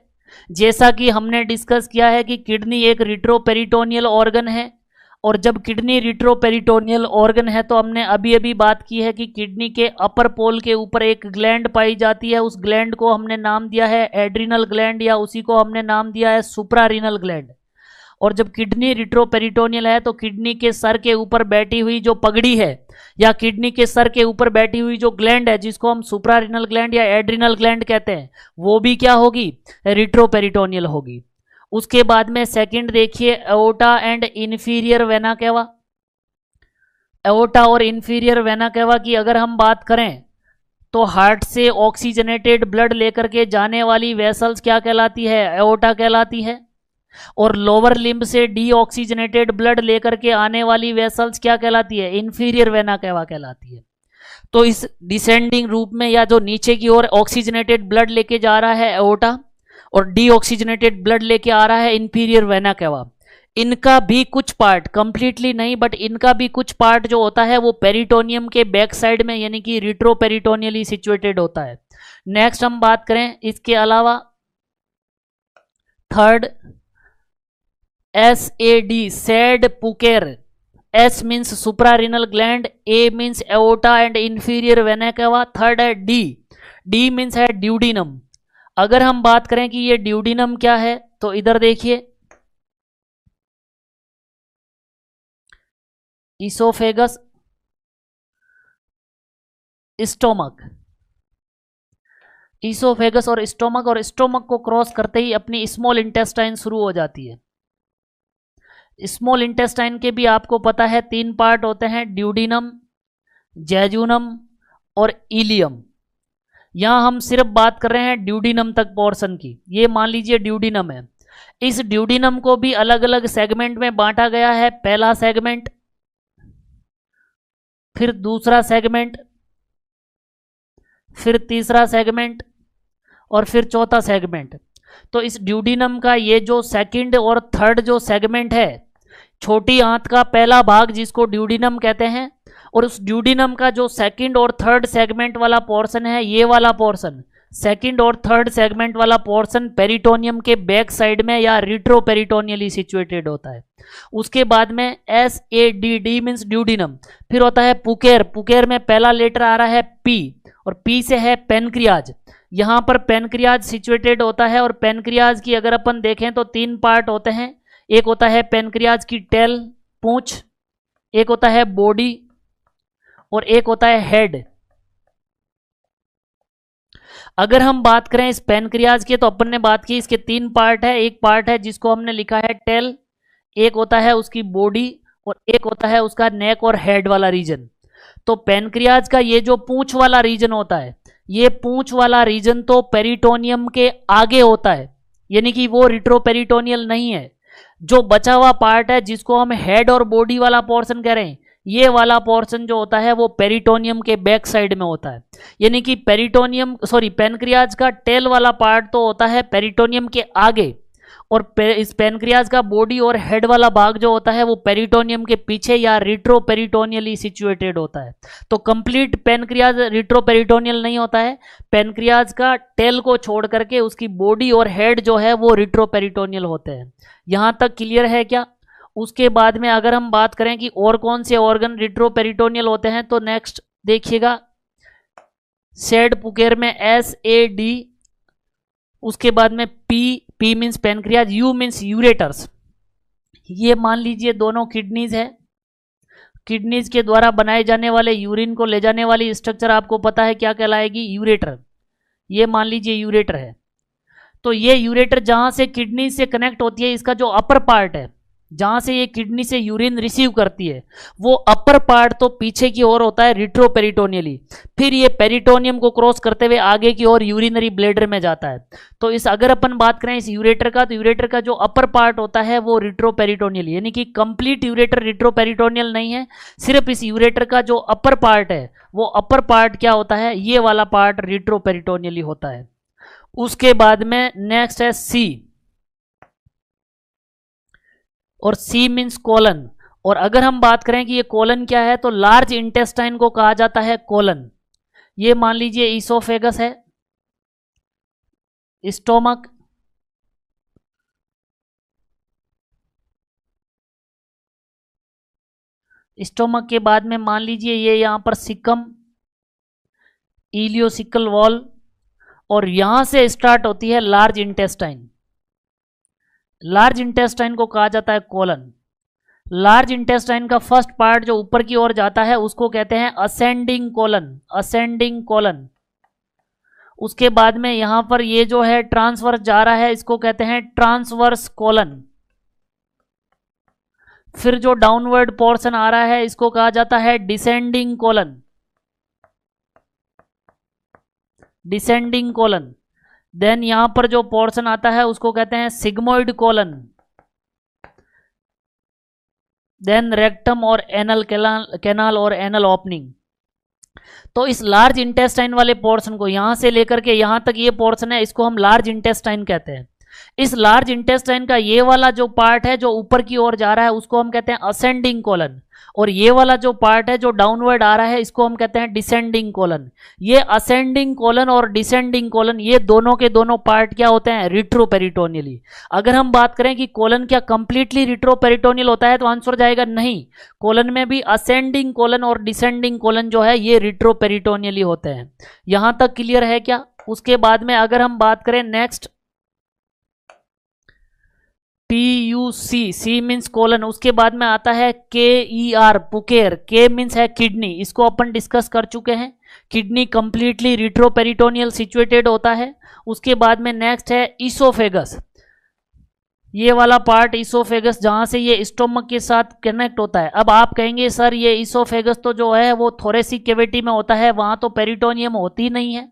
जैसा कि हमने डिस्कस किया है कि किडनी एक रिट्रोपेरिटोनियल ऑर्गन है, और जब किडनी रिट्रोपेरिटोनियल ऑर्गन है तो हमने अभी अभी बात की है कि किडनी के अपर पोल के ऊपर एक ग्लैंड पाई जाती है, उस ग्लैंड को हमने नाम दिया है एड्रिनल ग्लैंड, या उसी को हमने नाम दिया है सुप्रारीनल ग्लैंड। और जब किडनी रिट्रोपेरिटोनियल है तो किडनी के सर के ऊपर बैठी हुई जो पगड़ी है, या किडनी के सर के ऊपर बैठी हुई जो ग्लैंड है जिसको हम सुप्रारीनल ग्लैंड या एड्रिनल ग्लैंड कहते हैं, वो भी क्या होगी? रिट्रोपेरिटोनियल होगी। उसके बाद में सेकंड देखिए एओर्टा एंड इंफीरियर वेना केवा। एओर्टा और इंफीरियर वेना केवा की अगर हम बात करें तो हार्ट से ऑक्सीजनेटेड ब्लड लेकर के जाने वाली वेसल्स क्या कहलाती है? एओर्टा कहलाती है। और लोअर लिम्ब से डीऑक्सीजनेटेड ब्लड लेकर के आने वाली वेसल्स क्या कहलाती है? इंफीरियर वेना केवा कहलाती है। तो इस डिसेंडिंग रूप में या जो नीचे की ओर ऑक्सीजनेटेड ब्लड लेके जा रहा है एओर्टा, और डीऑक्सीजनेटेड ब्लड लेके आ रहा है इंफीरियर वेना केवा। इनका भी कुछ पार्ट, कंप्लीटली नहीं बट इनका भी कुछ पार्ट जो होता है वो पेरिटोनियम के बैक साइड में यानी कि रिट्रोपेरिटोनियली सिचुएटेड होता है। नेक्स्ट हम बात करें इसके अलावा third, SAD sad pucker. S means suprarenal gland, A means aorta and inferior vena cava. Third है D मीन्स है ड्यूडिनम। अगर हम बात करें कि ये ड्यूडिनम क्या है तो इधर देखिए, इसोफेगस, स्टोमक, इसोफेगस और स्टोमक को क्रॉस करते ही अपनी स्मॉल इंटेस्टाइन शुरू हो जाती है। स्मॉल इंटेस्टाइन के भी आपको पता है 3 पार्ट होते हैं, ड्यूडिनम, जेजुनम और इलियम। यहां हम सिर्फ बात कर रहे हैं ड्यूडिनम तक पोर्शन की। ये मान लीजिए ड्यूडिनम है। इस ड्यूडिनम को भी अलग अलग सेगमेंट में बांटा गया है। पहला सेगमेंट, फिर दूसरा सेगमेंट, फिर तीसरा सेगमेंट और फिर चौथा सेगमेंट। तो इस ड्यूडिनम का ये जो सेकंड और थर्ड जो सेगमेंट है, छोटी आंत का पहला भाग जिसको ड्यूडिनम कहते हैं, और उस ड्यूडिनम का जो सेकंड और थर्ड सेगमेंट वाला पोर्शन है, ये वाला पोर्शन, सेकंड और थर्ड सेगमेंट वाला पोर्शन पेरिटोनियम के बैक साइड में या रिट्रोपेरिटोनियली सिचुएटेड होता है। उसके बाद में SAD मीन्स ड्यूडिनम, फिर होता है पुकेर। पुकेर में पहला लेटर आ रहा है P और P से है पेनक्रियाज। यहां पर पेनक्रियाज सिचुएटेड होता है और पेनक्रियाज की अगर अपन देखें तो 3 पार्ट होते हैं। एक होता है पेनक्रियाज की टेल, पूंछ, एक होता है बॉडी और एक होता है हेड। अगर हम बात करें इस पेनक्रियाज के तो अपन ने बात की इसके 3 पार्ट है। एक पार्ट है जिसको हमने लिखा है टेल, एक होता है उसकी बॉडी और एक होता है उसका नेक और हेड वाला रीजन। तो पेनक्रियाज का ये जो पूंछ वाला रीजन होता है, ये पूंछ वाला रीजन तो पेरिटोनियम के आगे होता है, यानी कि वो रिट्रोपेरिटोनियल नहीं है। जो बचा हुआ पार्ट है जिसको हम हेड और बॉडी वाला पोर्शन कह रहे हैं, ये वाला पोर्शन जो होता है वो पेरिटोनियम के बैक साइड में होता है। यानी कि पेनक्रियाज का टेल वाला पार्ट तो होता है पेरिटोनियम के आगे, और इस पेनक्रियाज का बॉडी और हेड वाला भाग जो होता है वो पेरिटोनियम के पीछे या रिट्रोपेरिटोनियली सिचुएटेड होता है। तो कंप्लीट पेनक्रियाज रिट्रोपेरिटोनियल नहीं होता है। पेनक्रियाज का टेल को छोड़ करके उसकी बॉडी और हेड जो है वो रिट्रोपेरिटोनियल होते हैं। यहां तक क्लियर है क्या? उसके बाद में अगर हम बात करें कि और कौन से ऑर्गन रिट्रोपेरिटोनियल होते हैं तो नेक्स्ट देखिएगा, सैड पुकेर में SAD, उसके बाद में P means pancreas, U means ureters. ये मान लीजिए दोनों किडनीज है। किडनीज के द्वारा बनाए जाने वाले यूरिन को ले जाने वाली स्ट्रक्चर आपको पता है क्या कहलाएगी? यूरेटर। ये मान लीजिए यूरेटर है। तो ये यूरेटर जहां से किडनी से कनेक्ट होती है, इसका जो अपर पार्ट है जहां से ये किडनी से यूरिन रिसीव करती है, वो अपर पार्ट तो पीछे की ओर होता है रिट्रोपेरिटोनियली। फिर ये पेरिटोनियम को क्रॉस करते हुए आगे की ओर यूरिनरी ब्लैडर में जाता है। तो इस अगर अपन बात करें इस यूरेटर का, तो यूरेटर का जो अपर पार्ट होता है वो रिट्रोपेरिटोनियल, यानी कि कंप्लीट यूरेटर रिट्रोपेरिटोनियल नहीं है। सिर्फ इस यूरेटर का जो अपर पार्ट है, वो अपर पार्ट क्या होता है? ये वाला पार्ट रिट्रोपेरिटोनियली होता है। उसके बाद में नेक्स्ट है C, और C मीन्स कोलन। और अगर हम बात करें कि ये कोलन क्या है, तो लार्ज इंटेस्टाइन को कहा जाता है कोलन। ये मान लीजिए इसोफेगस है, स्टोमक, स्टोमक के बाद में मान लीजिए ये यहां पर सिकम, इलियोसिकल वॉल, और यहां से स्टार्ट होती है लार्ज इंटेस्टाइन। लार्ज इंटेस्टाइन को कहा जाता है कोलन। लार्ज इंटेस्टाइन का फर्स्ट पार्ट जो ऊपर की ओर जाता है उसको कहते हैं असेंडिंग कोलन, असेंडिंग कोलन। उसके बाद में यहां पर ये जो है ट्रांसवर्स जा रहा है, इसको कहते हैं ट्रांसवर्स कोलन। फिर जो डाउनवर्ड पोर्शन आ रहा है इसको कहा जाता है descending colon, descending colon. Then यहां पर जो पोर्शन आता है उसको कहते हैं सिग्मोइड कोलन। देन रेक्टम और एनल कैनाल और एनल ओपनिंग। तो इस लार्ज इंटेस्टाइन वाले पोर्शन को यहां से लेकर के यहां तक ये पोर्शन है, इसको हम लार्ज इंटेस्टाइन कहते हैं। इस लार्ज इंटेस्टाइन का ये वाला जो पार्ट है जो ऊपर की ओर जा रहा है उसको हम कहते हैं असेंडिंग कोलन, और ये वाला जो पार्ट है जो डाउनवर्ड आ रहा है इसको हम कहते हैं डिसेंडिंग कोलन। ये असेंडिंग कोलन और डिसेंडिंग कोलन ये दोनों के दोनों पार्ट क्या होते हैं, रिट्रोपेरिटोनियली। अगर हम बात करें कि कोलन क्या कंप्लीटली रिट्रोपेरिटोनियल होता है तो आंसर जाएगा नहीं, कोलन में भी असेंडिंग कोलन और डिसेंडिंग कोलन जो है ये रिट्रोपेरिटोनियली होते हैं। यहां तक क्लियर है क्या? उसके बाद में अगर हम बात करें next PUC, C means colon, उसके बाद में आता है KER पुकेर, K मीन्स है किडनी, इसको अपन डिस्कस कर चुके हैं। किडनी कंप्लीटली रिट्रोपेरिटोनियल सिचुएटेड होता है। उसके बाद में नेक्स्ट है ईसोफेगस, ये वाला पार्ट ईसोफेगस जहां से ये स्टोमक के साथ कनेक्ट होता है। अब आप कहेंगे सर ये ईसोफेगस तो जो है वो थोरेसिक कैविटी में होता है, वहां तो पेरिटोनियम होती नहीं है।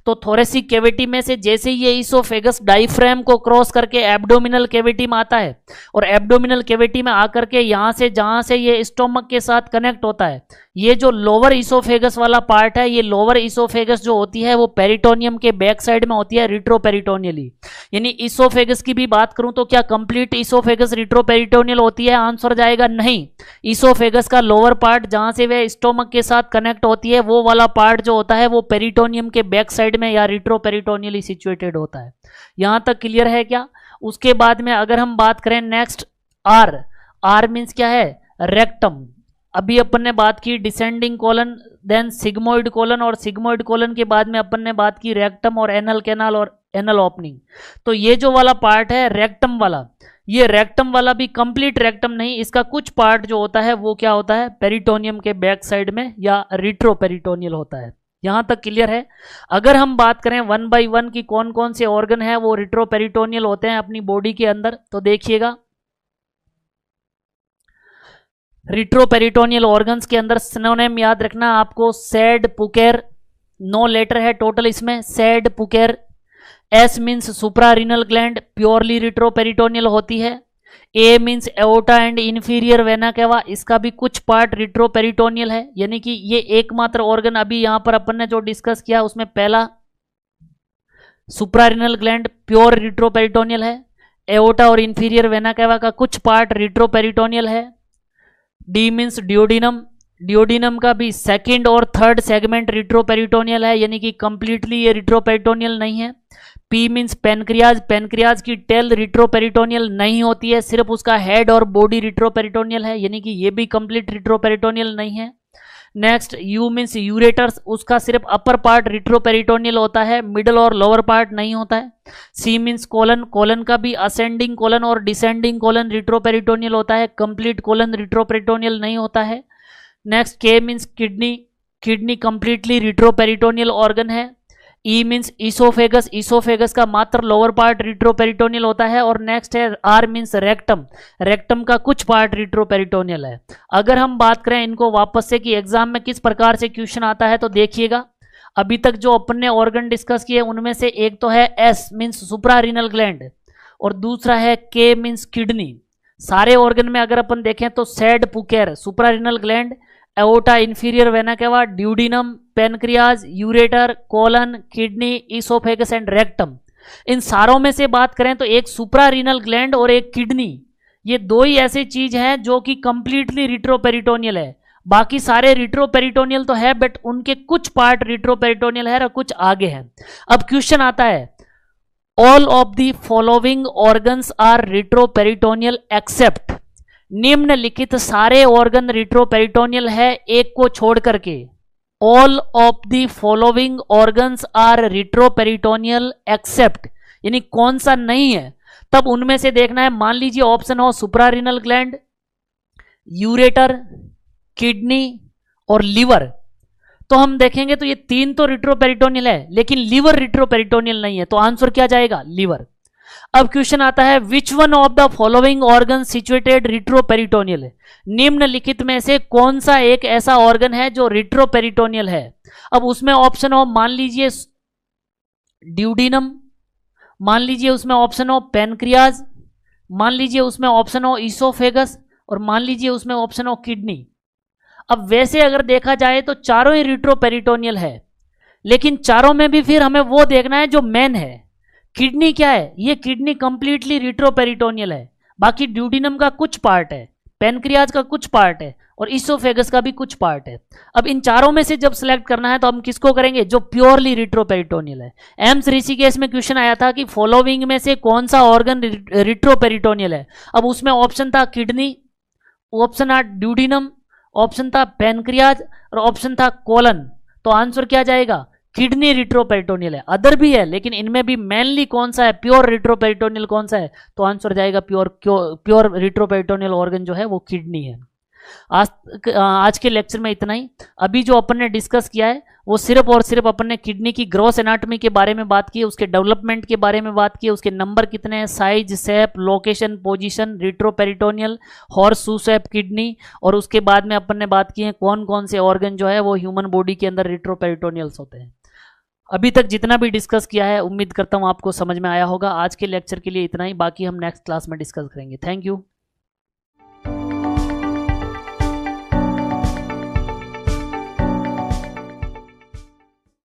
तो थोरेसिक कैविटी में से जैसे ये ईसोफेगस डायफ्राम को क्रॉस करके एब्डोमिनल कैविटी में आता है और एब्डोमिनल कैविटी में आकर के यहां से जहां से ये स्टोमक के साथ कनेक्ट होता है, ये जो लोअर ईसोफेगस वाला पार्ट है, ये लोअर ईसोफेगस जो होती है वो पेरिटोनियम के बैक साइड में होती है रिट्रोपेरिटोनियली। यानी ईसोफेगस की भी बात करूं तो क्या कंप्लीट ईसोफेगस रिट्रोपेरिटोनियल होती है? आंसर जाएगा नहीं। ईसोफेगस का लोअर पार्ट जहां से वह स्टोमक के साथ कनेक्ट होती है वो वाला पार्ट जो होता है वो पेरिटोनियम के बैक साइड में या रिट्रोपेरिटोनियली सिचुएटेड होता है। यहां तक क्लियर है क्या? उसके बाद में अगर हम बात करें नेक्स्ट आर मीन्स क्या है, रेक्टम। अभी अपन ने बात की descending colon, then sigmoid colon, और सिग्मोइड कोलन के बाद में अपन ने बात की रेक्टम और एनल कैनाल और एनल ओपनिंग। तो ये जो वाला पार्ट है रेक्टम वाला, ये रेक्टम वाला भी कंप्लीट रेक्टम नहीं, इसका कुछ पार्ट जो होता है वो क्या होता है, पेरिटोनियम के बैक साइड में या रिट्रोपेरिटोनियल होता है। यहां तक क्लियर है? अगर हम बात करें 1 by 1 की कौन कौन से ऑर्गन है वो रिट्रोपेरिटोनियल होते हैं अपनी बॉडी के अंदर, तो देखिएगा रिट्रोपेरिटोनियल ऑर्गन्स के अंदर सिनोनिम याद रखना आपको, सेड पुकेर, 9 लेटर है टोटल इसमें, sad pucker. S means suprarenal gland, purely retroperitoneal होती है। A means aorta and inferior vena cava, इसका भी कुछ पार्ट रिट्रोपेरिटोनियल है। यानी कि ये एकमात्र ऑर्गन अभी यहां पर अपन ने जो डिस्कस किया उसमें पहला सुप्रारीनल ग्लैंड प्योर रिट्रोपेरिटोनियल है। एओर्टा और इंफीरियर वेना केवा का कुछ पार्ट रिट्रोपेरिटोनियल है। डी मीन्स डियोडिनम, डियोडिनम का भी सेकंड और थर्ड सेगमेंट रिट्रोपेरिटोनियल है, यानी कि कंप्लीटली ये रिट्रोपेरिटोनियल नहीं है। पी मीन्स पेनक्रियाज, पेनक्रियाज की टेल रिट्रोपेरिटोनियल नहीं होती है, सिर्फ उसका हेड और बॉडी रिट्रोपेरिटोनियल है, यानी कि ये भी कंप्लीट रिट्रोपेरिटोनियल नहीं है। नेक्स्ट यू मीन्स यूरेटर्स, उसका सिर्फ अपर पार्ट रिट्रोपेरिटोनियल होता है, मिडल और लोअर पार्ट नहीं होता है। सी मीन्स कोलन, कोलन का भी असेंडिंग कोलन और डिसेंडिंग कोलन रिट्रोपेरिटोनियल होता है, कंप्लीट कोलन रिट्रोपेरिटोनियल नहीं होता है। Next K means kidney, kidney completely retroperitoneal organ है। ई मीन्स ईसोफेगस, ईसोफेगस का मात्र लोअर पार्ट रिट्रोपेरिटोनियल होता है। और नेक्स्ट है आर मीन्स रेक्टम, रेक्टम का कुछ पार्ट रिट्रोपेरिटोनियल है। अगर हम बात करें इनको वापस से कि एग्जाम में किस प्रकार से क्वेश्चन आता है तो देखिएगा, अभी तक जो अपन ने ऑर्गन डिस्कस किए उनमें से एक तो है एस मीन्स सुप्रारीनल ग्लैंड और दूसरा है के मीन्स किडनी। सारे ऑर्गन में अगर अपन देखें तो sad pucker, suprarenal gland, aorta inferior vena cava, duodenum, pancreas, ureter, colon, kidney, oesophagus and rectum. इन सारों में से बात करें तो एक सुप्रारीनल ग्लैंड और एक किडनी, ये दो ही ऐसी चीज हैं जो कि कंप्लीटली रिट्रोपेरिटोनियल है। बाकी सारे रिट्रोपेरिटोनियल तो है बट उनके कुछ पार्ट रिट्रोपेरिटोनियल है और कुछ आगे हैं। अब क्वेश्चन आता है all of the following organs are retroperitoneal except, निम्नलिखित सारे ऑर्गन रिट्रोपेरिटोनियल है एक को छोड़ करके। All of the following organs are retroperitoneal except, यानी कौन सा नहीं है, तब उनमें से देखना है। मान लीजिए ऑप्शन हो सुप्रारीनल ग्लैंड, यूरेटर, किडनी और लिवर, तो हम देखेंगे तो ये तीन तो रिट्रोपेरिटोनियल है लेकिन लिवर रिट्रोपेरिटोनियल नहीं है, तो आंसर क्या जाएगा, लिवर। अब क्वेश्चन आता है which one of the following organ situated retroperitoneal, निम्नलिखित में से कौन सा एक ऐसा ऑर्गन है जो रिट्रोपेरिटोनियल है। अब उसमें ऑप्शन हो मान लीजिए ड्यूडिनम, मान लीजिए उसमें ऑप्शन हो पेनक्रियाज, मान लीजिए उसमें ऑप्शन हो ईसोफेगस और मान लीजिए उसमें ऑप्शन हो किडनी। अब वैसे अगर देखा जाए तो चारों ही रिट्रोपेरिटोनियल है, लेकिन चारों में भी फिर हमें वो देखना है जो मेन है। किडनी क्या है, ये किडनी कंप्लीटली रिट्रोपेरिटोनियल है, बाकी ड्यूडिनम का कुछ पार्ट है, पेनक्रियाज का कुछ पार्ट है और इसोफेगस का भी कुछ पार्ट है। अब इन चारों में से जब सिलेक्ट करना है तो हम किसको करेंगे, जो प्योरली रिट्रोपेरिटोनियल है। एम्स ऋषिकेश में क्वेश्चन आया था कि फॉलोइंग में से कौन सा ऑर्गन रिट्रोपेरिटोनियल है। अब उसमें ऑप्शन था किडनी, ऑप्शन था ड्यूडिनम, ऑप्शन था पेनक्रियाज और ऑप्शन था कोलन। तो आंसर क्या जाएगा, किडनी रिट्रोपेरिटोनियल है। अदर भी है लेकिन इनमें भी मेनली कौन सा है, प्योर रिट्रोपेरिटोनियल कौन सा है, तो आंसर जाएगा प्योर रिट्रोपेरिटोनियल ऑर्गन जो है वो किडनी है। आज के लेक्चर में इतना ही। अभी जो अपन ने डिस्कस किया है वो सिर्फ और सिर्फ अपन ने किडनी की ग्रॉस एनाटॉमी के बारे में बात की, उसके डेवलपमेंट के बारे में बात की, उसके नंबर कितने हैं, size, shape, location, position, retroperitoneal, horse shoe shape kidney, और उसके बाद में अपन ने बात की है कौन कौन से ऑर्गन जो है वो ह्यूमन बॉडी के अंदर रिट्रोपेरिटोनियल्स होते हैं। अभी तक जितना भी डिस्कस किया है उम्मीद करता हूँ आपको समझ में आया होगा। आज के लेक्चर के लिए इतना ही, बाकी हम नेक्स्ट क्लास में डिस्कस करेंगे। Thank you.